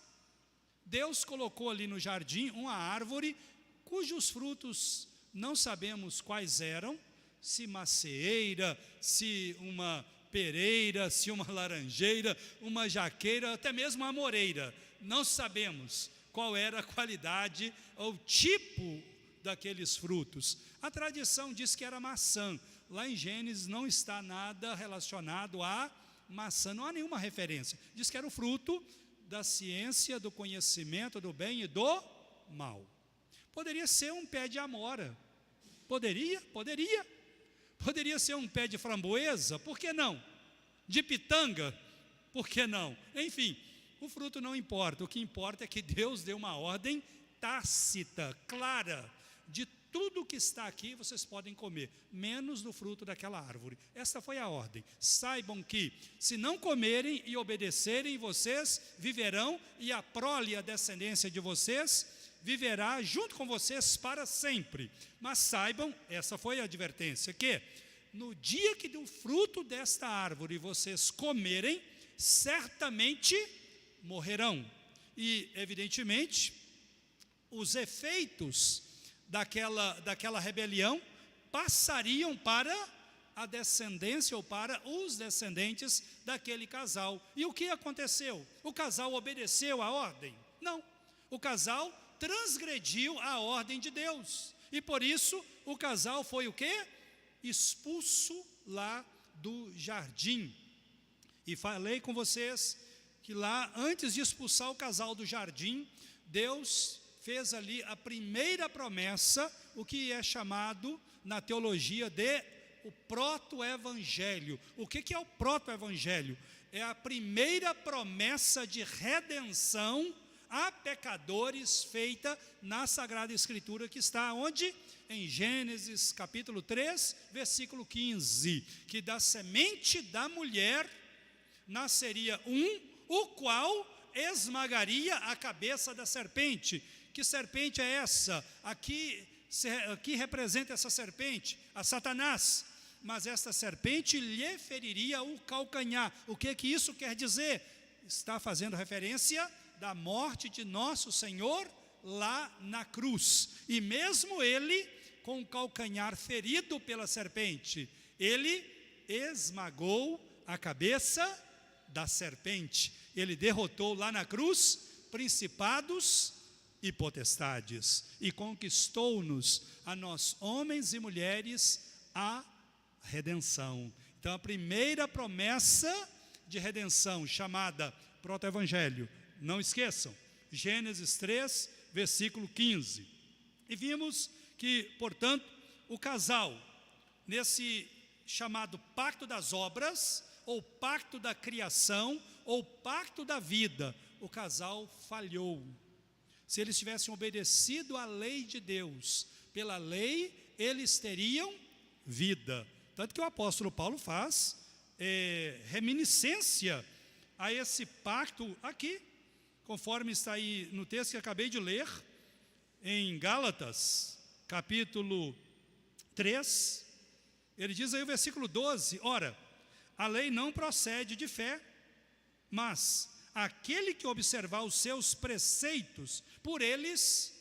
Deus colocou ali no jardim uma árvore cujos frutos não sabemos quais eram, se macieira, se uma pereira, se uma laranjeira, uma jaqueira, até mesmo uma amoreira. Não sabemos qual era a qualidade ou tipo daqueles frutos. A tradição diz que era maçã. Lá em Gênesis não está nada relacionado a maçã, não há nenhuma referência. Diz que era o fruto da ciência, do conhecimento do bem e do mal. Poderia ser um pé de amora. Poderia. Poderia ser um pé de framboesa, por que não? De pitanga, por que não? Enfim, o fruto não importa, o que importa é que Deus deu uma ordem tácita, clara, de tudo que está aqui vocês podem comer, menos do fruto daquela árvore. Esta foi a ordem. Saibam que, se não comerem e obedecerem, vocês viverão, e a prole, a descendência de vocês, viverá junto com vocês para sempre. Mas saibam, essa foi a advertência, que no dia que do fruto desta árvore vocês comerem, certamente morrerão. E, evidentemente, os efeitos daquela rebelião passariam para a descendência ou para os descendentes daquele casal. E o que aconteceu? O casal obedeceu a ordem? Não. O casal transgrediu a ordem de Deus. E por isso o casal foi o quê? Expulso lá do jardim. E falei com vocês que lá, antes de expulsar o casal do jardim, Deus fez ali a primeira promessa, o que é chamado na teologia de o proto-evangelho. O que é o proto-evangelho? É a primeira promessa de redenção a pecadores feita na Sagrada Escritura, que está onde? Em Gênesis capítulo 3, versículo 15, que da semente da mulher nasceria o qual esmagaria a cabeça da serpente. Que serpente é essa? Aqui representa essa serpente, a Satanás. Mas esta serpente lhe feriria o calcanhar. O que isso quer dizer? Está fazendo referência da morte de nosso Senhor lá na cruz. E mesmo ele, com o calcanhar ferido pela serpente, ele esmagou a cabeça da serpente, ele derrotou lá na cruz principados e potestades, e conquistou-nos, a nós homens e mulheres, a redenção. Então a primeira promessa de redenção, chamada proto-evangelho, não esqueçam, Gênesis 3, versículo 15. E vimos que, portanto, o casal, nesse chamado pacto das obras, ou pacto da criação, ou pacto da vida, o casal falhou. Se eles tivessem obedecido à lei de Deus, pela lei eles teriam vida. Tanto que o apóstolo Paulo faz reminiscência a esse pacto aqui, conforme está aí no texto que acabei de ler, em Gálatas, capítulo 3, ele diz aí o versículo 12, ora, a lei não procede de fé, mas aquele que observar os seus preceitos, por eles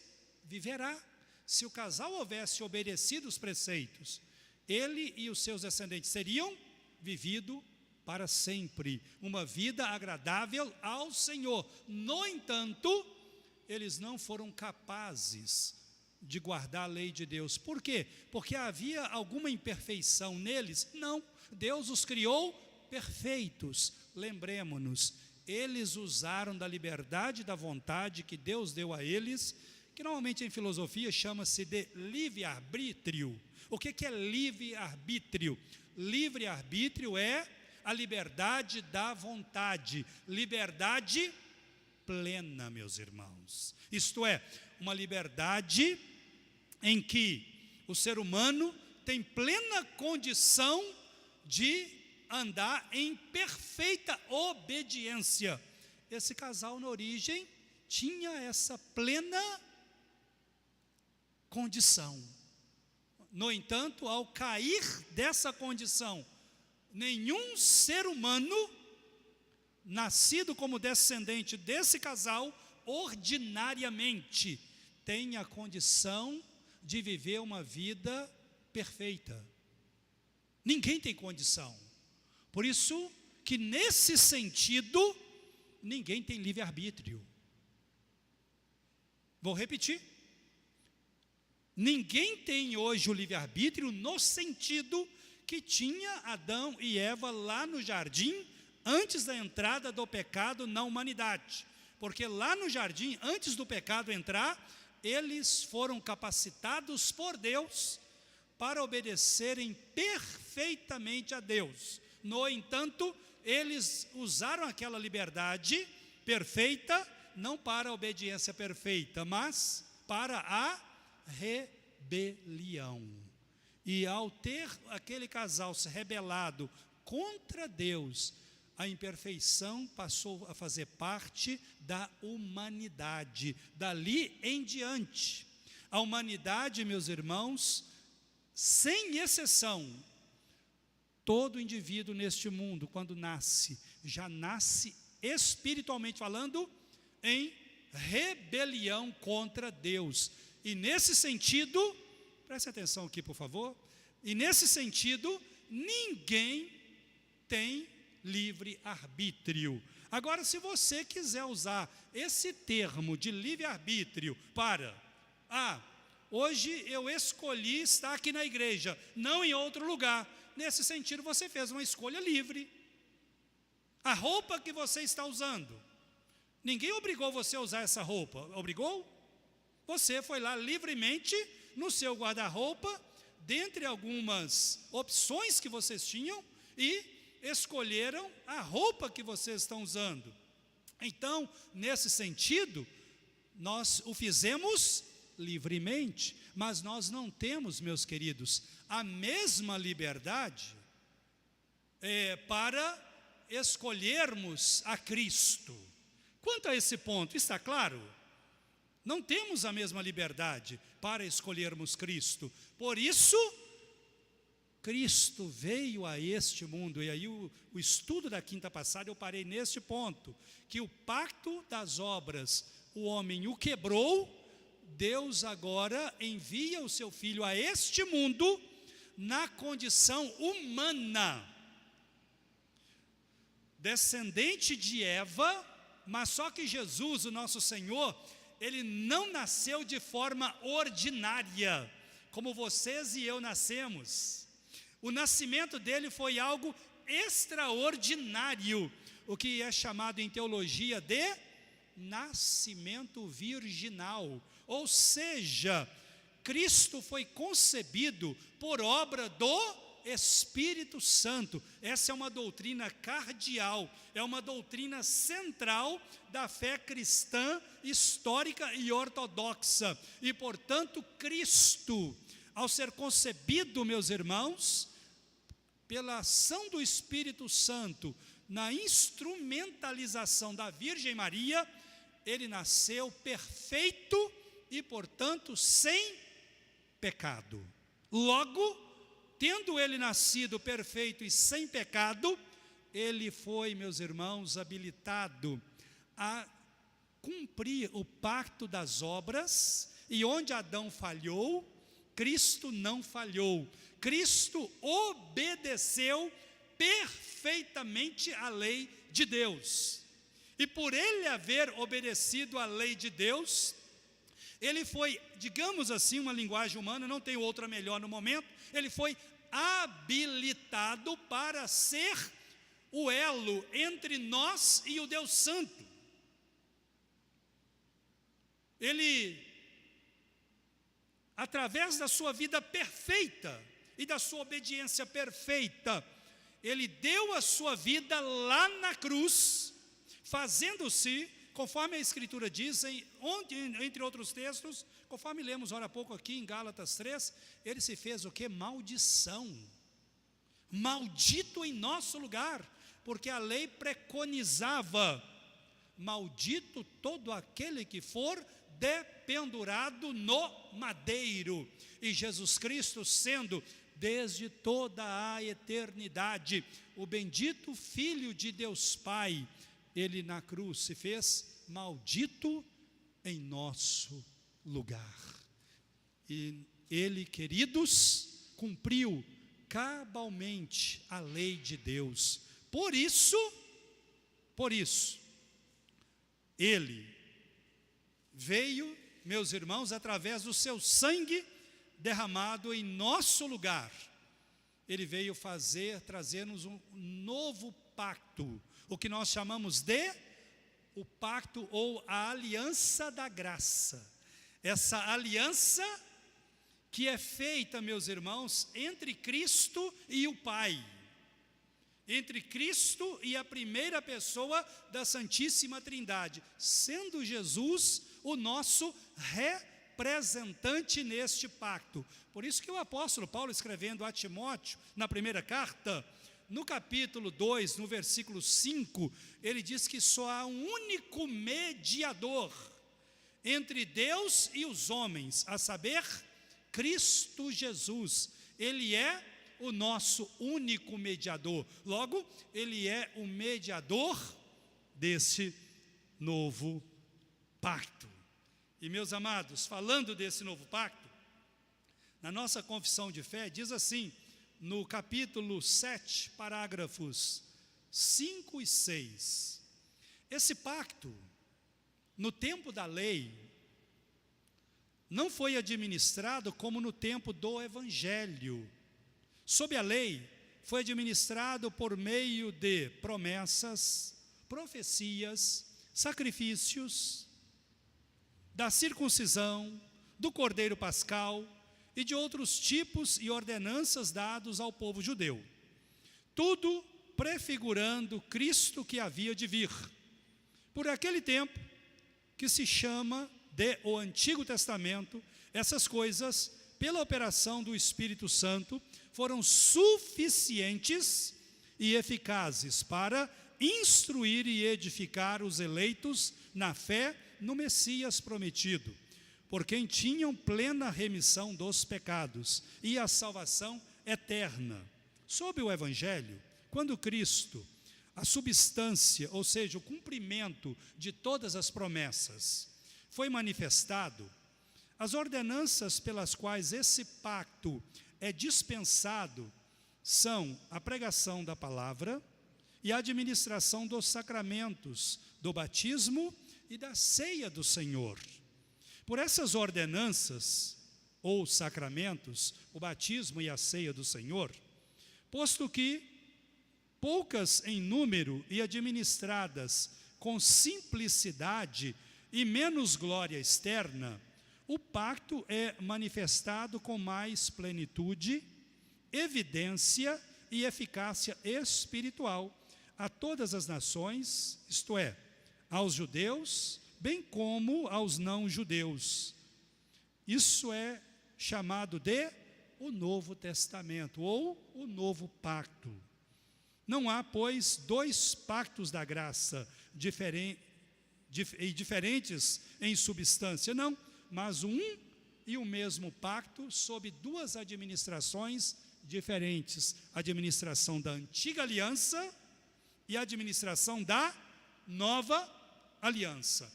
viverá. Se o casal houvesse obedecido os preceitos, ele e os seus descendentes teriam vivido para sempre, uma vida agradável ao Senhor. No entanto, eles não foram capazes de guardar a lei de Deus. Por quê? Porque havia alguma imperfeição neles? Não, Deus os criou perfeitos. Lembremos-nos, eles usaram da liberdade da vontade que Deus deu a eles, que normalmente em filosofia chama-se de livre-arbítrio. O que é livre-arbítrio? Livre-arbítrio é a liberdade da vontade, liberdade plena, meus irmãos. Isto é, uma liberdade em que o ser humano tem plena condição de andar em perfeita obediência. Esse casal na origem tinha essa plena condição. No entanto, ao cair dessa condição, nenhum ser humano nascido como descendente desse casal ordinariamente tem a condição de viver uma vida perfeita. Ninguém tem condição. Por isso que nesse sentido, ninguém tem livre-arbítrio. Vou repetir. Ninguém tem hoje o livre-arbítrio no sentido que tinha Adão e Eva lá no jardim, antes da entrada do pecado na humanidade. Porque lá no jardim, antes do pecado entrar, eles foram capacitados por Deus para obedecerem perfeitamente a Deus. No entanto, eles usaram aquela liberdade perfeita, não para a obediência perfeita, mas para a rebelião. E ao ter aquele casal se rebelado contra Deus, a imperfeição passou a fazer parte da humanidade. Dali em diante, a humanidade, meus irmãos, sem exceção, todo indivíduo neste mundo, quando nasce, já nasce espiritualmente falando, em rebelião contra Deus. E nesse sentido, preste atenção aqui por favor, e nesse sentido, ninguém tem livre-arbítrio. Agora, se você quiser usar esse termo de livre-arbítrio para, hoje eu escolhi estar aqui na igreja, não em outro lugar. Nesse sentido, você fez uma escolha livre. A roupa que você está usando, ninguém obrigou você a usar essa roupa, obrigou? Você foi lá livremente no seu guarda-roupa, dentre algumas opções que vocês tinham, e escolheram a roupa que vocês estão usando. Então, nesse sentido, nós o fizemos livremente, mas nós não temos, meus queridos, a mesma liberdade para escolhermos a Cristo. Quanto a esse ponto, está claro? Não temos a mesma liberdade para escolhermos Cristo. Por isso, Cristo veio a este mundo, e aí o estudo da quinta passada eu parei neste ponto, que o pacto das obras, o homem o quebrou, Deus agora envia o seu Filho a este mundo, na condição humana. descendente de Eva, mas só que Jesus, o nosso Senhor, ele não nasceu de forma ordinária, como vocês e eu nascemos. O nascimento dele foi algo extraordinário, o que é chamado em teologia de nascimento virginal. Ou seja, Cristo foi concebido por obra do Espírito Santo. Essa é uma doutrina cardeal, é uma doutrina central da fé cristã, histórica e ortodoxa. E, portanto, Cristo, ao ser concebido, meus irmãos, pela ação do Espírito Santo, na instrumentalização da Virgem Maria, ele nasceu perfeito e, portanto, sem pecado. Logo, tendo ele nascido perfeito e sem pecado, ele foi, meus irmãos, habilitado a cumprir o pacto das obras, e onde Adão falhou, Cristo não falhou. Cristo obedeceu perfeitamente a lei de Deus. E por ele haver obedecido a lei de Deus, ele foi, digamos assim, uma linguagem humana, não tenho outra melhor no momento, ele foi habilitado para ser o elo entre nós e o Deus Santo. Ele, através da sua vida perfeita e da sua obediência perfeita, ele deu a sua vida lá na cruz, fazendo-se, conforme a Escritura diz, entre outros textos, conforme lemos ora há pouco aqui em Gálatas 3, ele se fez o que? Maldição. Maldito em nosso lugar, porque a lei preconizava: maldito todo aquele que for dependurado no madeiro. E Jesus Cristo, sendo desde toda a eternidade o bendito Filho de Deus Pai, ele na cruz se fez maldito em nosso lugar. E ele, queridos, cumpriu cabalmente a lei de Deus. Por isso, ele veio, meus irmãos, através do seu sangue derramado em nosso lugar. Ele veio trazer-nos um novo pacto, o que nós chamamos de o pacto ou a aliança da graça. Essa aliança que é feita, meus irmãos, entre Cristo e o Pai, entre Cristo e a primeira pessoa da Santíssima Trindade, sendo Jesus o nosso representante neste pacto. Por isso que o apóstolo Paulo, escrevendo a Timóteo, na primeira carta, no capítulo 2, no versículo 5, ele diz que só há um único mediador entre Deus e os homens, a saber, Cristo Jesus. Ele é o nosso único mediador. Logo, ele é o mediador desse novo pacto. E, meus amados, falando desse novo pacto, na nossa confissão de fé, diz assim, no capítulo 7, parágrafos 5 e 6, esse pacto, no tempo da lei, não foi administrado como no tempo do Evangelho. Sob a lei, foi administrado por meio de promessas, profecias, sacrifícios, da circuncisão, do cordeiro pascal e de outros tipos e ordenanças dados ao povo judeu. Tudo prefigurando Cristo que havia de vir. Por aquele tempo que se chama de o Antigo Testamento, essas coisas, pela operação do Espírito Santo, foram suficientes e eficazes para instruir e edificar os eleitos na fé no Messias prometido, por quem tinham plena remissão dos pecados e a salvação eterna. Sob o Evangelho, quando Cristo, a substância, ou seja, o cumprimento de todas as promessas, foi manifestado, as ordenanças pelas quais esse pacto é dispensado são a pregação da palavra e a administração dos sacramentos, do batismo e da ceia do Senhor. Por essas ordenanças, ou sacramentos, o batismo e a ceia do Senhor, posto que poucas em número e administradas com simplicidade e menos glória externa, o pacto é manifestado com mais plenitude, evidência e eficácia espiritual a todas as nações, isto é, aos judeus, bem como aos não-judeus. Isso é chamado de o Novo Testamento, ou o Novo Pacto. Não há, pois, dois pactos da graça diferentes em substância, não, mas um e o mesmo pacto sob duas administrações diferentes, a administração da antiga aliança e a administração da nova aliança.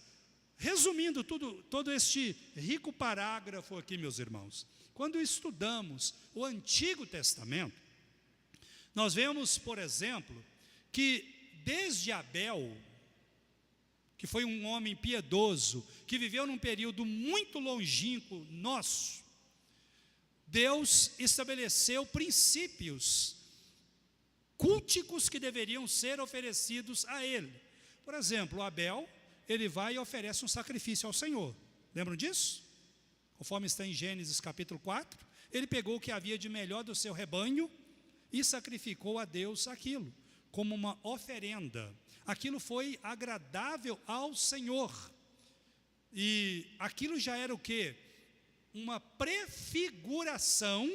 Resumindo todo este rico parágrafo aqui, meus irmãos, quando estudamos o Antigo Testamento, nós vemos, por exemplo, que desde Abel, que foi um homem piedoso, que viveu num período muito longínquo nosso, Deus estabeleceu princípios culticos que deveriam ser oferecidos a ele. Por exemplo, Abel, ele vai e oferece um sacrifício ao Senhor. Lembram disso? Conforme está em Gênesis capítulo 4, ele pegou o que havia de melhor do seu rebanho e sacrificou a Deus aquilo, como uma oferenda. Aquilo foi agradável ao Senhor. E aquilo já era o quê? Uma prefiguração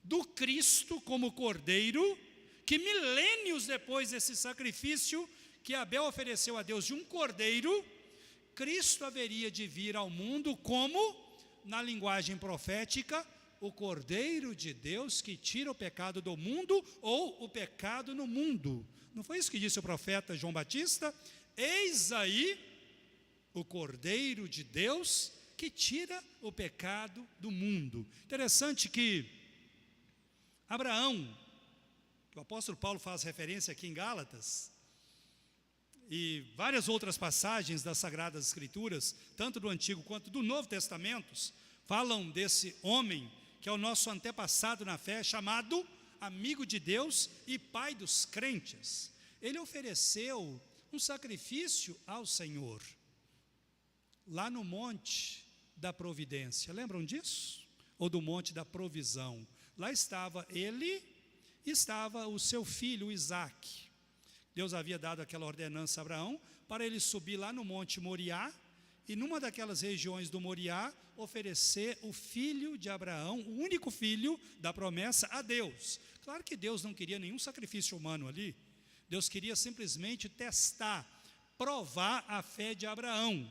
do Cristo como Cordeiro, que milênios depois desse sacrifício que Abel ofereceu a Deus de um cordeiro, Cristo haveria de vir ao mundo como, na linguagem profética, o Cordeiro de Deus que tira o pecado do mundo, ou o pecado no mundo. Não foi isso que disse o profeta João Batista? Eis aí o Cordeiro de Deus que tira o pecado do mundo. Interessante que Abraão, que o apóstolo Paulo faz referência aqui em Gálatas, e várias outras passagens das Sagradas Escrituras, tanto do Antigo quanto do Novo Testamento, falam desse homem que é o nosso antepassado na fé, chamado amigo de Deus e pai dos crentes. Ele ofereceu um sacrifício ao Senhor, lá no monte da providência. Lembram disso? Ou do monte da provisão. Lá estava ele e estava o seu filho Isaque. Deus havia dado aquela ordenança a Abraão para ele subir lá no monte Moriá e numa daquelas regiões do Moriá oferecer o filho de Abraão, o único filho da promessa, a Deus. Claro que Deus não queria nenhum sacrifício humano ali. Deus queria simplesmente testar, provar a fé de Abraão.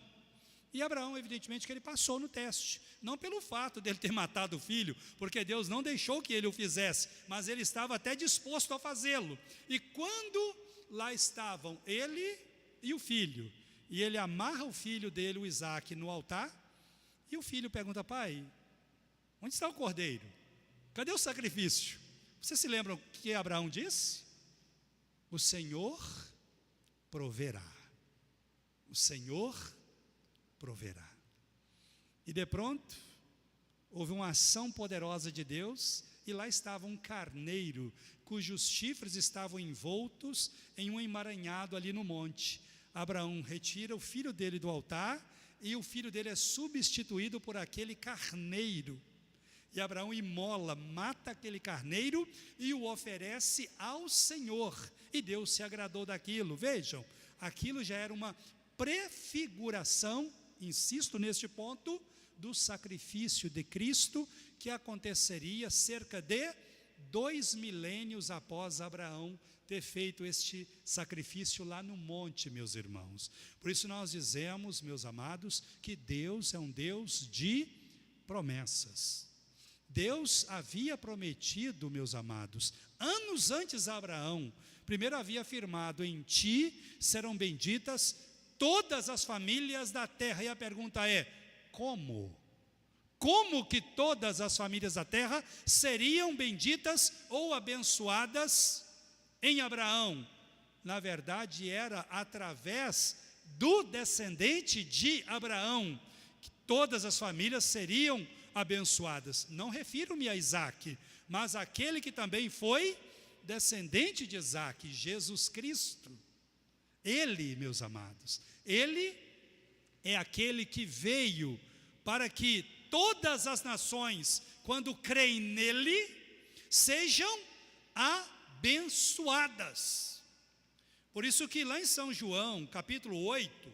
E Abraão, evidentemente, que ele passou no teste. Não pelo fato dele ter matado o filho, porque Deus não deixou que ele o fizesse, mas ele estava até disposto a fazê-lo. E quando lá estavam ele e o filho, e ele amarra o filho dele, o Isaque, no altar, e o filho pergunta: pai, onde está o cordeiro? Cadê o sacrifício? Vocês se lembram o que Abraão disse? O Senhor proverá. O Senhor proverá. E de pronto, houve uma ação poderosa de Deus, e lá estava um carneiro, cujos chifres estavam envoltos em um emaranhado ali no monte. Abraão retira o filho dele do altar, e o filho dele é substituído por aquele carneiro. E Abraão imola, mata aquele carneiro e o oferece ao Senhor. E Deus se agradou daquilo. Vejam, aquilo já era uma prefiguração, insisto neste ponto, do sacrifício de Cristo, que aconteceria cerca de 2 milênios após Abraão ter feito este sacrifício lá no monte, meus irmãos. Por isso nós dizemos, meus amados, que Deus é um Deus de promessas. Deus havia prometido, meus amados, anos antes a Abraão, primeiro havia afirmado: em ti serão benditas todas as famílias da terra. E a pergunta é: como? Como que todas as famílias da terra seriam benditas ou abençoadas em Abraão? na verdade, era através do descendente de Abraão que todas as famílias seriam abençoadas. Não refiro-me a Isaac, mas aquele que também foi descendente de Isaac, Jesus Cristo. Ele, meus amados, ele é aquele que veio para que todas as nações, quando creem nele, sejam abençoadas. Por isso que lá em São João, capítulo 8,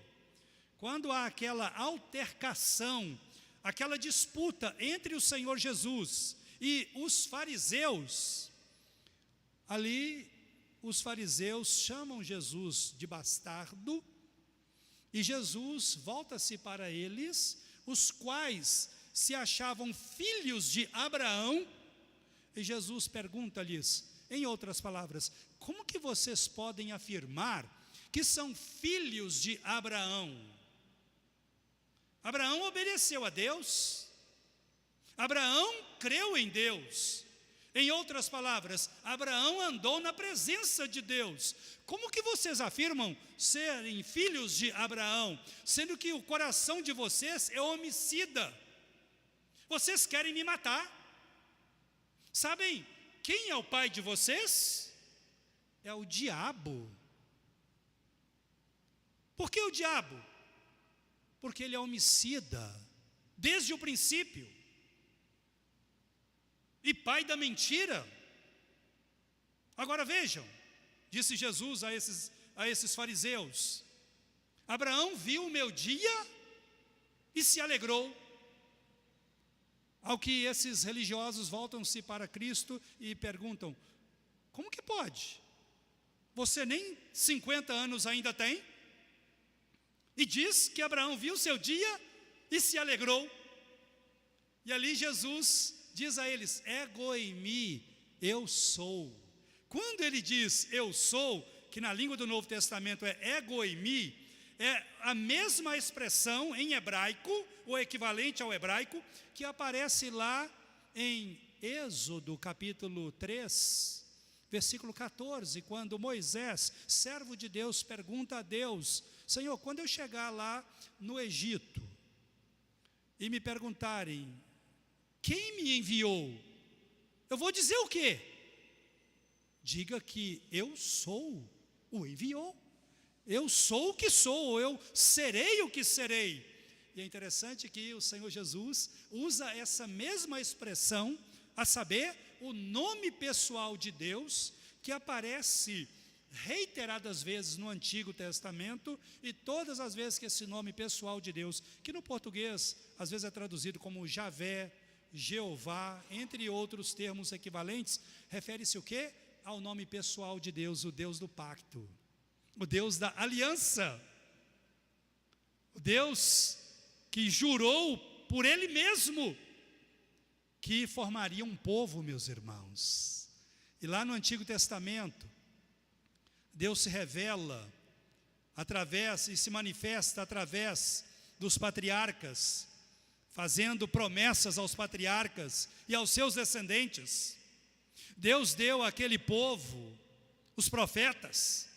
quando há aquela altercação, aquela disputa entre o Senhor Jesus e os fariseus, ali os fariseus chamam Jesus de bastardo, e Jesus volta-se para eles, os quais se achavam filhos de Abraão, e Jesus pergunta-lhes, em outras palavras, como que vocês podem afirmar que são filhos de Abraão? Abraão obedeceu a Deus, Abraão creu em Deus. Em outras palavras, Abraão andou na presença de Deus. Como que vocês afirmam serem filhos de Abraão, sendo que o coração de vocês é homicida? Vocês querem me matar. Sabem quem é o pai de vocês? É o diabo. Por que o diabo? Porque ele é homicida, desde o princípio, e pai da mentira. Agora vejam, disse Jesus a esses fariseus, Abraão viu o meu dia e se alegrou. Ao que esses religiosos voltam-se para Cristo e perguntam, como que pode? Você nem 50 anos ainda tem? E diz que Abraão viu o seu dia e se alegrou. E ali Jesus diz a eles, ego eimi, eu sou. Quando ele diz eu sou, que na língua do Novo Testamento é ego eimi, é a mesma expressão em hebraico, o equivalente ao hebraico, que aparece lá em Êxodo capítulo 3, versículo 14, quando Moisés, servo de Deus, pergunta a Deus, Senhor, quando eu chegar lá no Egito, e me perguntarem, quem me enviou? Eu vou dizer o quê? Diga que eu sou o enviou. Eu sou o que sou, eu serei o que serei. E é interessante que o Senhor Jesus usa essa mesma expressão, a saber, o nome pessoal de Deus, que aparece reiteradas vezes no Antigo Testamento, e todas as vezes que esse nome pessoal de Deus, que no português às vezes é traduzido como Javé, Jeová, entre outros termos equivalentes, refere-se o quê? Ao nome pessoal de Deus, o Deus do pacto, o Deus da aliança, o Deus que jurou por Ele mesmo que formaria um povo, meus irmãos. E lá no Antigo Testamento, Deus se revela através e se manifesta através dos patriarcas, fazendo promessas aos patriarcas e aos seus descendentes. Deus deu àquele povo os profetas.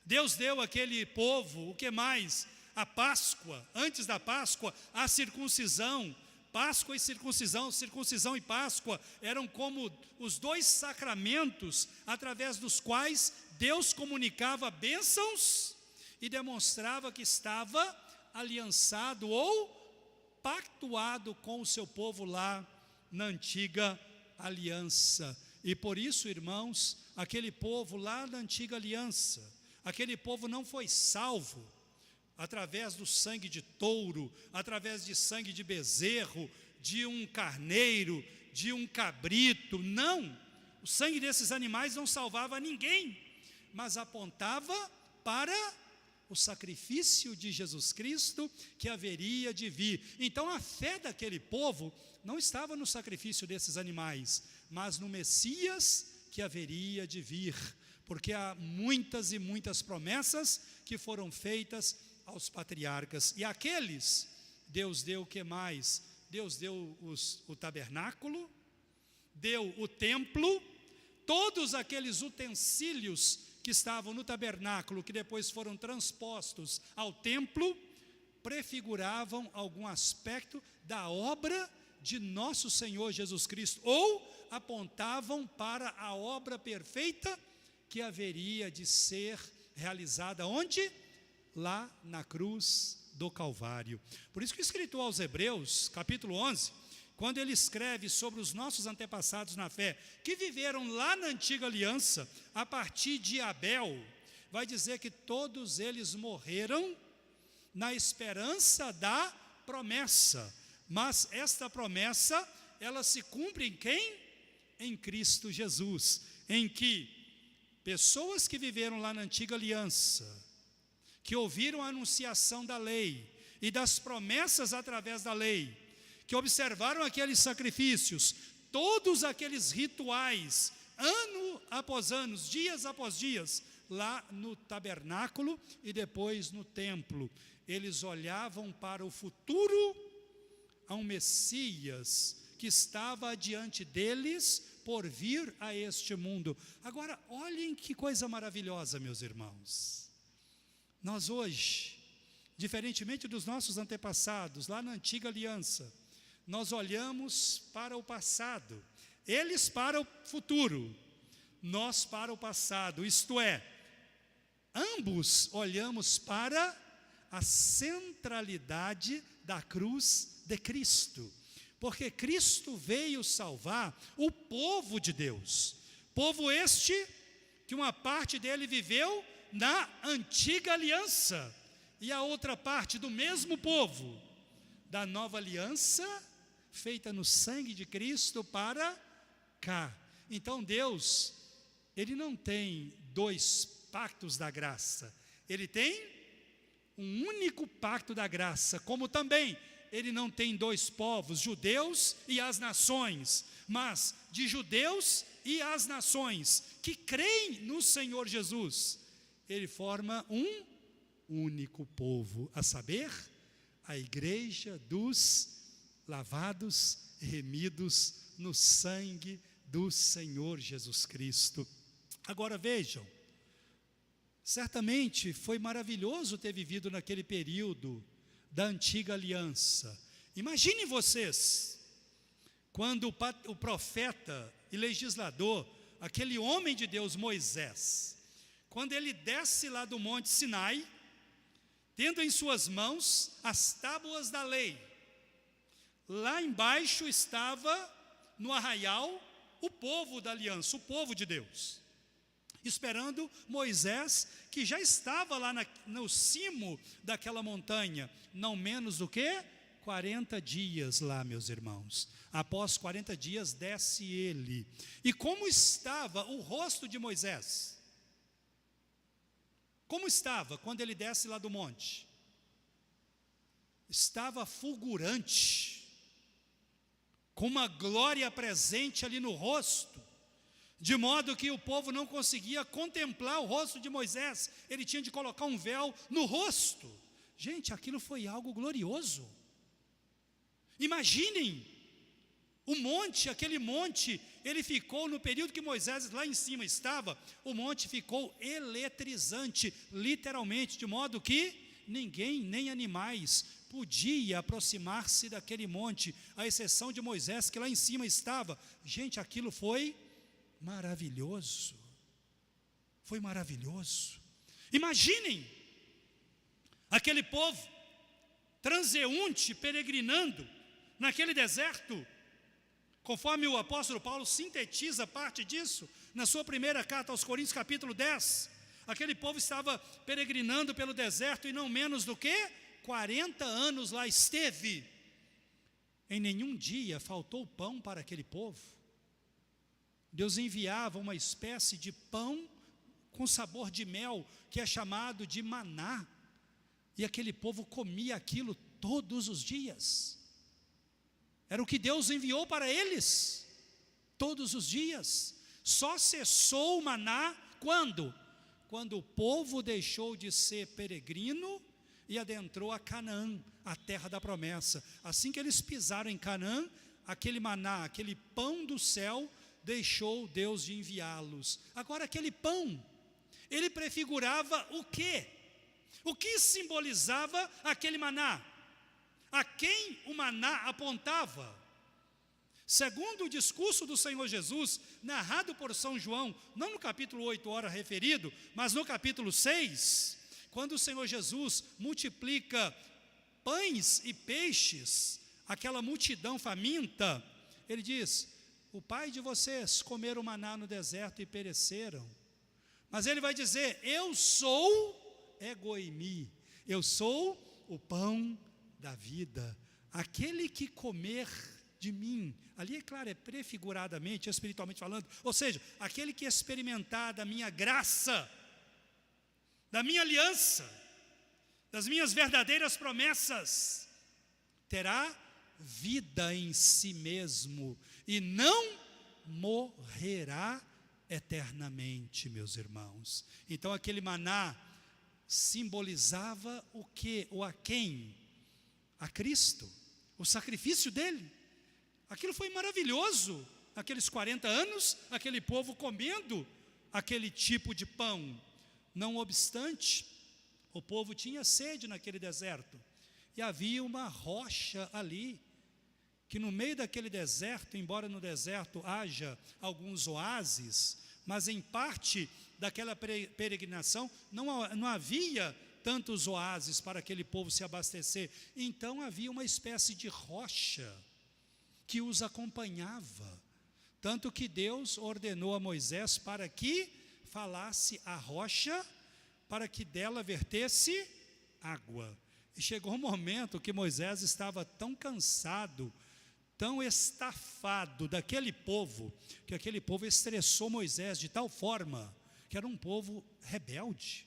Deus deu àquele povo, o que mais? A Páscoa, antes da Páscoa, a circuncisão. Páscoa e circuncisão, circuncisão e Páscoa eram como os dois sacramentos através dos quais Deus comunicava bênçãos e demonstrava que estava aliançado ou pactuado com o seu povo lá na antiga aliança. E por isso, irmãos, aquele povo lá na antiga aliança, aquele povo não foi salvo através do sangue de touro, através de sangue de bezerro, de um carneiro, de um cabrito. Não, o sangue desses animais não salvava ninguém, mas apontava para o sacrifício de Jesus Cristo que haveria de vir. Então a fé daquele povo não estava no sacrifício desses animais, mas no Messias que haveria de vir, porque há muitas e muitas promessas que foram feitas aos patriarcas, e aqueles, Deus deu o que mais? Deus deu o tabernáculo, deu o templo, todos aqueles utensílios que estavam no tabernáculo, que depois foram transpostos ao templo, prefiguravam algum aspecto da obra de nosso Senhor Jesus Cristo, ou apontavam para a obra perfeita que haveria de ser realizada onde? Lá na cruz do Calvário. Por isso que o escritor aos Hebreus, capítulo 11, quando ele escreve sobre os nossos antepassados na fé, que viveram lá na antiga aliança, a partir de Abel, vai dizer que todos eles morreram na esperança da promessa. Mas esta promessa, ela se cumpre em quem? Em Cristo Jesus, em que pessoas que viveram lá na antiga aliança, que ouviram a anunciação da lei e das promessas através da lei, que observaram aqueles sacrifícios, todos aqueles rituais, ano após ano, dias após dias, lá no tabernáculo e depois no templo, eles olhavam para o futuro, a um Messias que estava adiante deles por vir a este mundo. Agora, olhem que coisa maravilhosa, meus irmãos. Nós hoje, diferentemente dos nossos antepassados, lá na antiga aliança, nós olhamos para o passado, eles para o futuro, nós para o passado, isto é, ambos olhamos para a centralidade da cruz de Cristo, porque Cristo veio salvar o povo de Deus, povo este que uma parte dele viveu na antiga aliança, e a outra parte do mesmo povo, da nova aliança, feita no sangue de Cristo para cá. Então Deus, Ele não tem dois pactos da graça, Ele tem um único pacto da graça, como também Ele não tem dois povos, judeus e as nações, mas de judeus e as nações, que creem no Senhor Jesus, Ele forma um único povo, a saber, a igreja dos lavados e remidos no sangue do Senhor Jesus Cristo. Agora vejam, certamente foi maravilhoso ter vivido naquele período da antiga aliança. Imaginem vocês, quando o profeta e legislador, aquele homem de Deus Moisés, quando ele desce lá do monte Sinai, tendo em suas mãos as tábuas da lei, lá embaixo estava no arraial o povo da aliança, o povo de Deus, esperando Moisés, que já estava lá no cimo daquela montanha, não menos do que 40 dias lá, meus irmãos. Após 40 dias desce ele. E como estava o rosto de Moisés? Como estava quando ele desce lá do monte? Estava fulgurante, com uma glória presente ali no rosto, de modo que o povo não conseguia contemplar o rosto de Moisés, ele tinha de colocar um véu no rosto. Gente, aquilo foi algo glorioso. Imaginem, o monte, aquele monte, ele ficou, no período que Moisés lá em cima estava, o monte ficou eletrizante, literalmente, de modo que ninguém, nem animais, podia aproximar-se daquele monte, à exceção de Moisés, que lá em cima estava. Gente, aquilo foi maravilhoso. Foi maravilhoso. Imaginem aquele povo transeunte, peregrinando naquele deserto, conforme o apóstolo Paulo sintetiza parte disso na sua primeira carta aos Coríntios, capítulo 10. Aquele povo estava peregrinando pelo deserto e não menos do que 40 anos lá esteve. Em nenhum dia faltou pão para aquele povo. Deus enviava uma espécie de pão com sabor de mel, que é chamado de maná. E aquele povo comia aquilo todos os dias. Era o que Deus enviou para eles, todos os dias. Só cessou o maná quando? Quando o povo deixou de ser peregrino e adentrou a Canaã, a terra da promessa. Assim que eles pisaram em Canaã, aquele maná, aquele pão do céu, deixou Deus de enviá-los. Agora aquele pão, ele prefigurava o quê? O que simbolizava aquele maná? A quem o maná apontava? Segundo o discurso do Senhor Jesus, narrado por São João, não no capítulo 8, ora referido, mas no capítulo 6, quando o Senhor Jesus multiplica pães e peixes, aquela multidão faminta, ele diz: o pai de vocês comeram maná no deserto e pereceram. Mas ele vai dizer: eu sou egoimi, eu sou o pão da vida, aquele que comer de mim, ali é claro, é prefiguradamente, espiritualmente falando, ou seja, aquele que experimentar da minha graça, da minha aliança, das minhas verdadeiras promessas, terá vida em si mesmo e não morrerá eternamente, meus irmãos. Então aquele maná simbolizava o que? Ou a quem? A Cristo, o sacrifício dele. Aquilo foi maravilhoso, aqueles 40 anos, aquele povo comendo aquele tipo de pão. Não obstante, o povo tinha sede naquele deserto, e havia uma rocha ali, que no meio daquele deserto, embora no deserto haja alguns oásis, mas em parte daquela peregrinação não havia tantos oásis para aquele povo se abastecer. Então havia uma espécie de rocha que os acompanhava, tanto que Deus ordenou a Moisés para que falasse à rocha, para que dela vertesse água. E chegou um momento que Moisés estava tão cansado, tão estafado daquele povo, que aquele povo estressou Moisés de tal forma, que era um povo rebelde,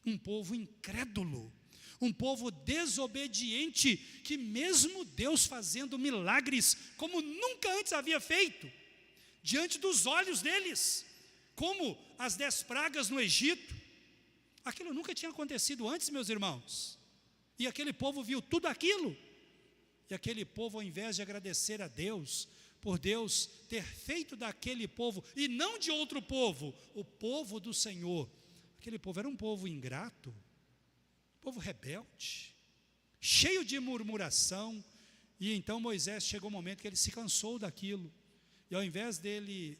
um povo incrédulo, um povo desobediente, que mesmo Deus fazendo milagres como nunca antes havia feito, diante dos olhos deles, como as 10 pragas no Egito, aquilo nunca tinha acontecido antes, meus irmãos, e aquele povo viu tudo aquilo, e aquele povo, ao invés de agradecer a Deus, por Deus ter feito daquele povo, e não de outro povo, o povo do Senhor, aquele povo era um povo ingrato, povo rebelde, cheio de murmuração. E então Moisés, chegou um momento que ele se cansou daquilo, e ao invés dele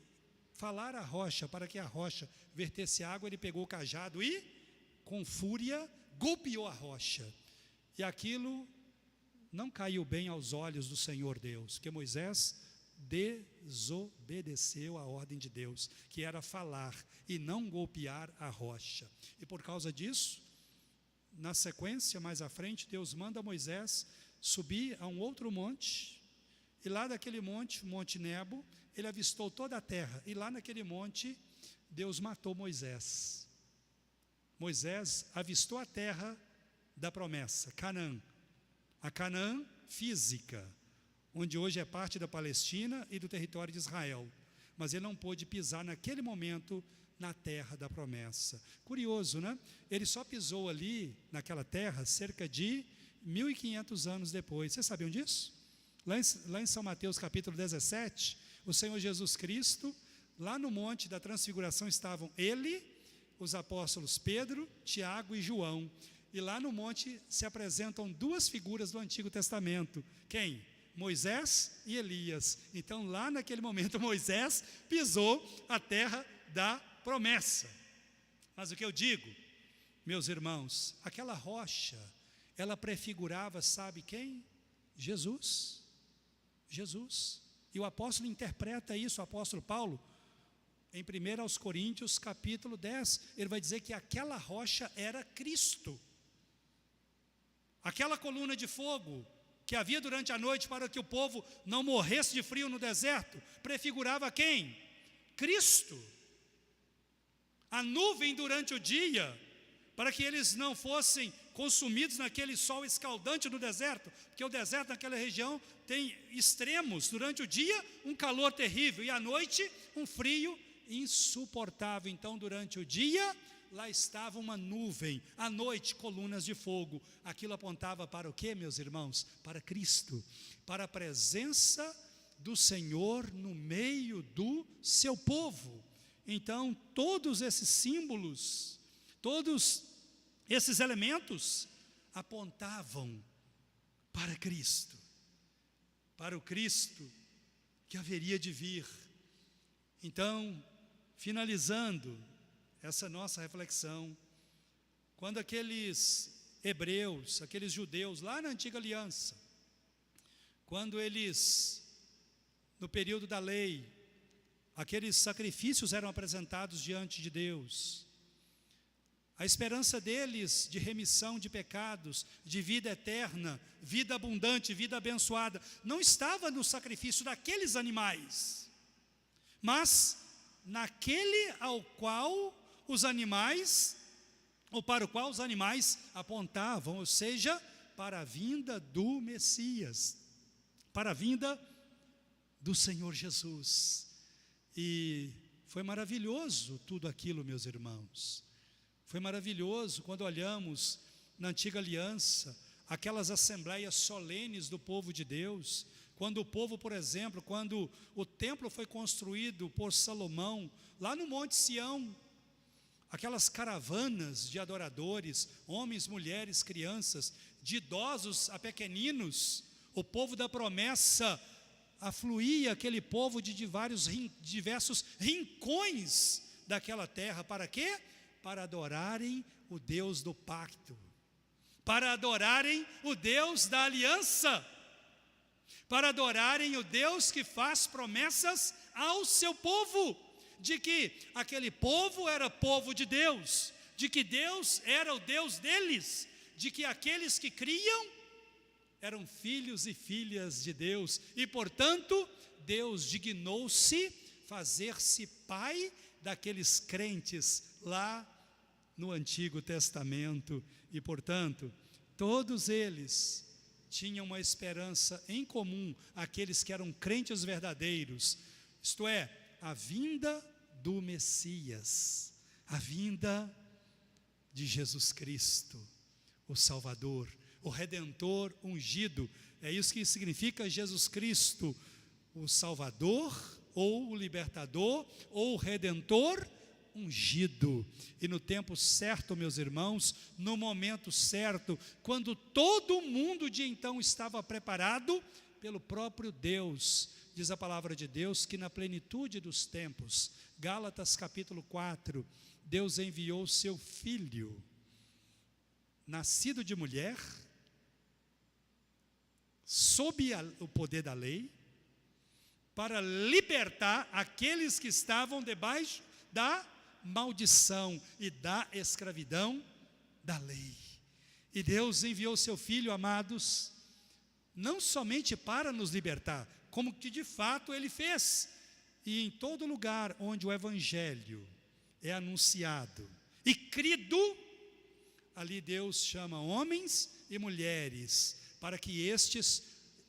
falar à rocha, para que a rocha vertesse água, ele pegou o cajado e, com fúria, golpeou a rocha, e aquilo não caiu bem aos olhos do Senhor Deus, porque Moisés desobedeceu a ordem de Deus, que era falar e não golpear a rocha. E por causa disso, na sequência, mais à frente, Deus manda Moisés subir a um outro monte, e lá daquele monte, o Monte Nebo, ele avistou toda a terra, e lá naquele monte, Deus matou Moisés. Moisés avistou a terra da promessa, Canaã, a Canaã física, onde hoje é parte da Palestina e do território de Israel, mas ele não pôde pisar naquele momento na terra da promessa. Curioso, né? Ele só pisou ali, naquela terra, cerca de 1500 anos depois. Vocês sabiam disso? Lá em São Mateus capítulo 17, o Senhor Jesus Cristo, lá no monte da transfiguração estavam ele, os apóstolos Pedro, Tiago e João, e lá no monte se apresentam 2 figuras do Antigo Testamento. Quem? Moisés e Elias. Então lá naquele momento Moisés pisou a terra da promessa. Mas o que eu digo, meus irmãos, aquela rocha, ela prefigurava, sabe quem? Jesus. Jesus. E o apóstolo interpreta isso, o apóstolo Paulo, em 1 aos Coríntios capítulo 10, ele vai dizer que aquela rocha era Cristo. Aquela coluna de fogo que havia durante a noite para que o povo não morresse de frio no deserto, prefigurava quem? Cristo. A nuvem durante o dia, para que eles não fossem consumidos naquele sol escaldante no deserto, porque o deserto naquela região tem extremos, durante o dia um calor terrível, e à noite um frio insuportável. Então durante o dia, lá estava uma nuvem, à noite colunas de fogo. Aquilo apontava para o quê, meus irmãos? Para Cristo, para a presença do Senhor no meio do seu povo. então todos esses símbolos, todos esses elementos apontavam para Cristo, para o Cristo que haveria de vir. Então, finalizando essa nossa reflexão, quando aqueles hebreus, aqueles judeus lá na antiga aliança, quando eles, no período da lei, aqueles sacrifícios eram apresentados diante de Deus, a esperança deles de remissão de pecados, de vida eterna, vida abundante, vida abençoada, não estava no sacrifício daqueles animais, mas naquele ao qual os animais, ou para o qual os animais apontavam, ou seja, para a vinda do Messias, para a vinda do Senhor Jesus. E foi maravilhoso tudo aquilo, meus irmãos. Foi maravilhoso quando olhamos na antiga aliança, aquelas assembleias solenes do povo de Deus, quando o povo, por exemplo, quando o templo foi construído por Salomão, lá no Monte Sião, aquelas caravanas de adoradores, homens, mulheres, crianças, de idosos a pequeninos, o povo da promessa, afluía aquele povo de diversos rincões daquela terra, para quê? Para adorarem o Deus do pacto, para adorarem o Deus da aliança, para adorarem o Deus que faz promessas ao seu povo, de que aquele povo era povo de Deus, de que Deus era o Deus deles, de que aqueles que criam eram filhos e filhas de Deus, e portanto Deus dignou-se fazer-se pai daqueles crentes lá no Antigo Testamento, e portanto todos eles tinham uma esperança em comum, aqueles que eram crentes verdadeiros, isto é, a vinda do Messias, a vinda de Jesus Cristo, o Salvador, o Redentor ungido. É isso que significa Jesus Cristo, o Salvador, ou o Libertador, ou o Redentor ungido. E no tempo certo, meus irmãos, no momento certo, quando todo mundo de então estava preparado pelo próprio Deus, diz a palavra de Deus que na plenitude dos tempos, Gálatas capítulo 4, Deus enviou o seu Filho, nascido de mulher, sob o poder da lei, para libertar aqueles que estavam debaixo da maldição e da escravidão da lei. E Deus enviou seu Filho, amados, não somente para nos libertar, como que de fato Ele fez. E em todo lugar onde o Evangelho é anunciado e crido, ali Deus chama homens e mulheres, para que estes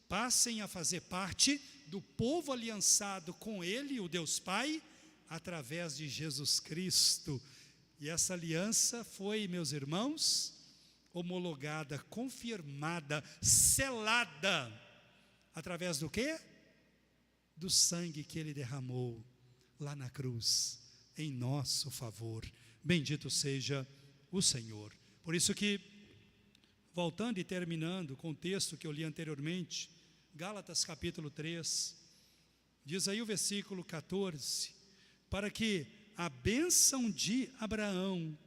passem a fazer parte do povo aliançado com Ele, o Deus Pai, através de Jesus Cristo. E essa aliança foi, meus irmãos, homologada, confirmada, selada, através do quê? Do sangue que Ele derramou lá na cruz, em nosso favor. Bendito seja o Senhor. Por isso que, voltando e terminando com o texto que eu li anteriormente, Gálatas capítulo 3, diz aí o versículo 14, para que a bênção de Abraão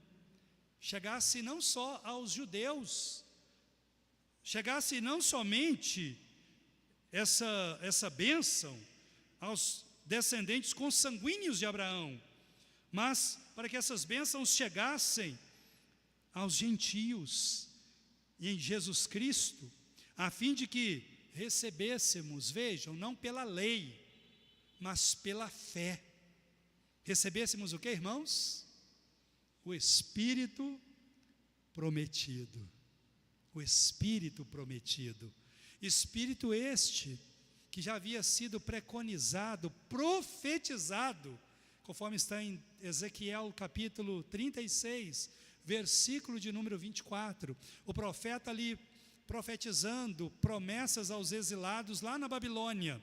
chegasse não só aos judeus, chegasse não somente essa bênção aos descendentes consanguíneos de Abraão, mas para que essas bênçãos chegassem aos gentios e em Jesus Cristo, a fim de que recebêssemos, vejam, não pela lei, mas pela fé. Recebêssemos o que, irmãos? O Espírito prometido. O Espírito prometido. Espírito este que já havia sido preconizado, profetizado, conforme está em Ezequiel capítulo 36, versículo de número 24. O profeta ali profetizando promessas aos exilados lá na Babilônia.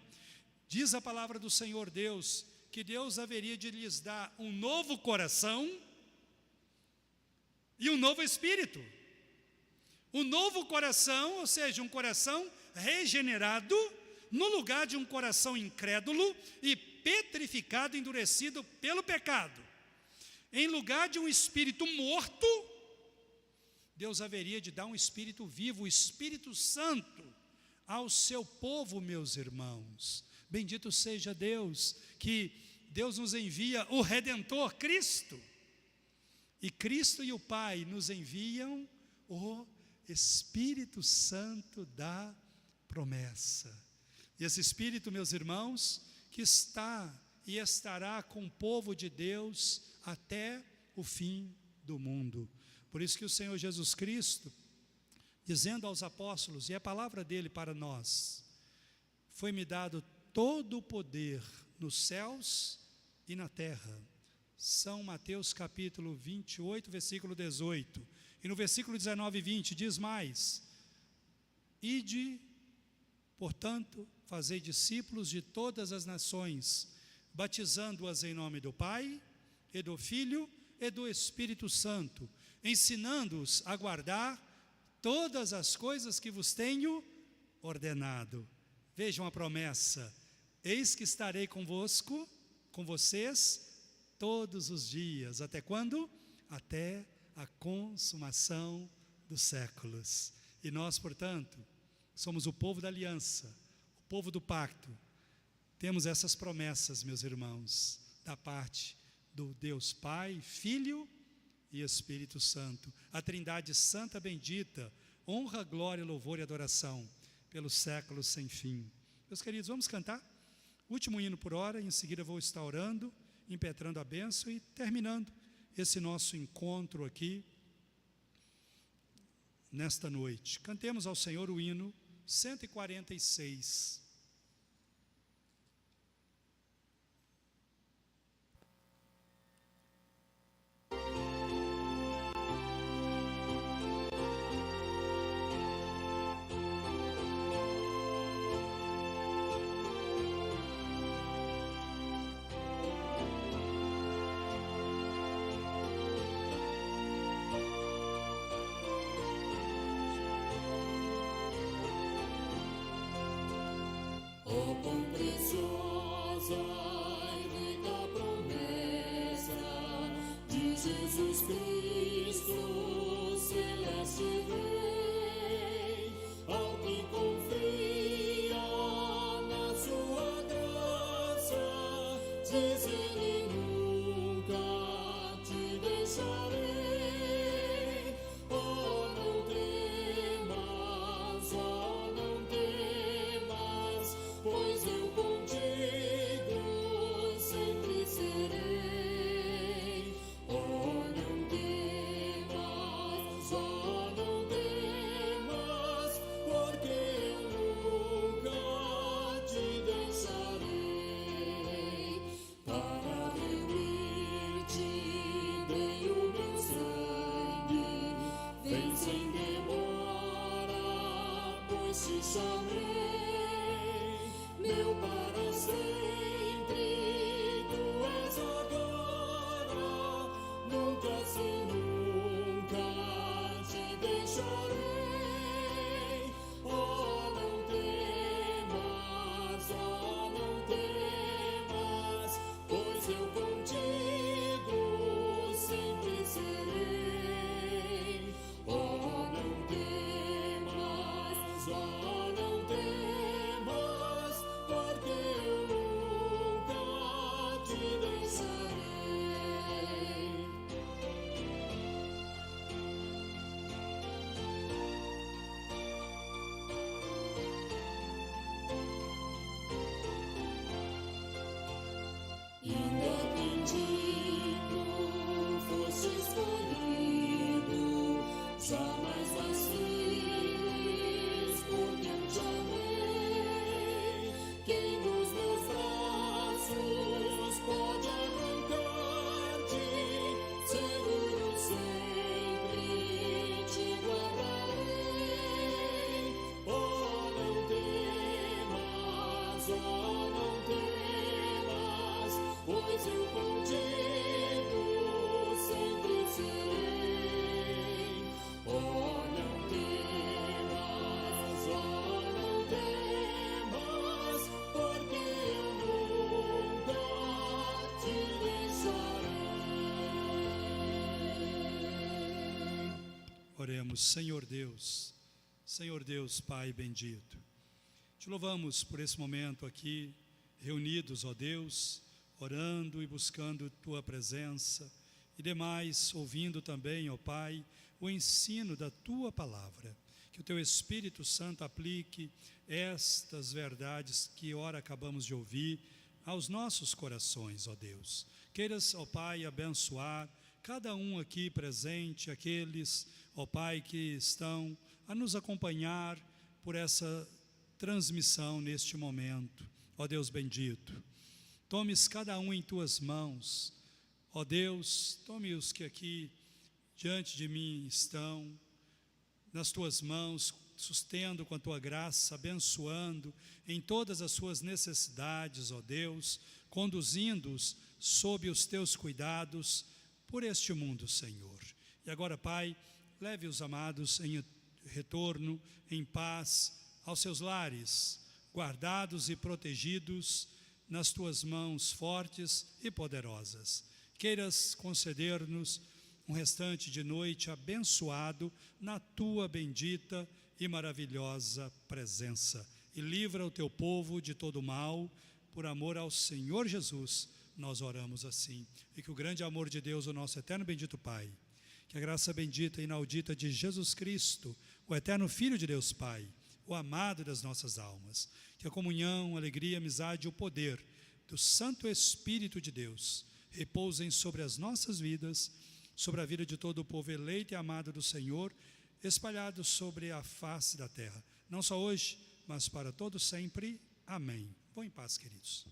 Diz a palavra do Senhor Deus que Deus haveria de lhes dar um novo coração e um novo espírito. Um novo coração, ou seja, um coração regenerado, no lugar de um coração incrédulo e petrificado, endurecido pelo pecado. Em lugar de um espírito morto, Deus haveria de dar um espírito vivo, o Espírito Santo, ao seu povo, meus irmãos. Bendito seja Deus, que Deus nos envia o Redentor, Cristo. E Cristo e o Pai nos enviam o Espírito Santo da promessa. E esse Espírito, meus irmãos, que está e estará com o povo de Deus até o fim do mundo. Por isso que o Senhor Jesus Cristo, dizendo aos apóstolos, e é a palavra dele para nós: foi-me dado todo o poder nos céus e na terra. São Mateus capítulo 28, versículo 18. E no versículo 19 e 20 diz mais: ide, portanto, fazei discípulos de todas as nações, batizando-as em nome do Pai, e do Filho, e do Espírito Santo, ensinando-os a guardar todas as coisas que vos tenho ordenado. Vejam a promessa: eis que estarei convosco, com vocês, todos os dias. Até quando? Até a consumação dos séculos. E nós, portanto, somos o povo da aliança, o povo do pacto. Temos essas promessas, meus irmãos, da parte do Deus Pai, Filho e Espírito Santo. A Trindade Santa bendita, honra, glória, louvor e adoração pelos séculos sem fim. Meus queridos, vamos cantar? Último hino por hora, em seguida vou estar orando, impetrando a bênção e terminando esse nosso encontro aqui nesta noite. Cantemos ao Senhor o hino 146. Oh, quão preciosa e rica promessa de Jesus Cristo, celeste Rei, ao que confia na sua graça, diz Ele: nunca te deixarei. Oh, não temas, oh, não temas, pois eu contigo sempre serei. Oh, não temas, oh, não temas, porque eu nunca te deixarei. Oremos. Senhor Deus, Pai bendito, te louvamos por esse momento aqui, reunidos, ó Deus, orando e buscando Tua presença, e demais, ouvindo também, ó Pai, o ensino da Tua palavra. Que o Teu Espírito Santo aplique estas verdades que ora acabamos de ouvir aos nossos corações, ó Deus. Queiras, ó Pai, abençoar cada um aqui presente, aqueles, ó Pai, que estão a nos acompanhar por essa transmissão neste momento. Ó Deus bendito, tomes cada um em Tuas mãos. Ó Deus, tome os que aqui diante de mim estão, nas Tuas mãos, sustendo com a Tua graça, abençoando em todas as suas necessidades, ó Deus, conduzindo-os sob os Teus cuidados por este mundo, Senhor. E agora, Pai, leve os amados em retorno, em paz, aos seus lares, guardados e protegidos nas Tuas mãos fortes e poderosas. Queiras conceder-nos um restante de noite abençoado na Tua bendita e maravilhosa presença. E livra o Teu povo de todo mal, por amor ao Senhor Jesus, nós oramos assim. E que o grande amor de Deus, o nosso eterno bendito Pai, que a graça bendita e inaudita de Jesus Cristo, o eterno Filho de Deus Pai, o amado das nossas almas, que a comunhão, a alegria, a amizade e o poder do Santo Espírito de Deus repousem sobre as nossas vidas, sobre a vida de todo o povo eleito e amado do Senhor, espalhado sobre a face da terra, não só hoje, mas para todo sempre. Amém. Vão em paz, queridos.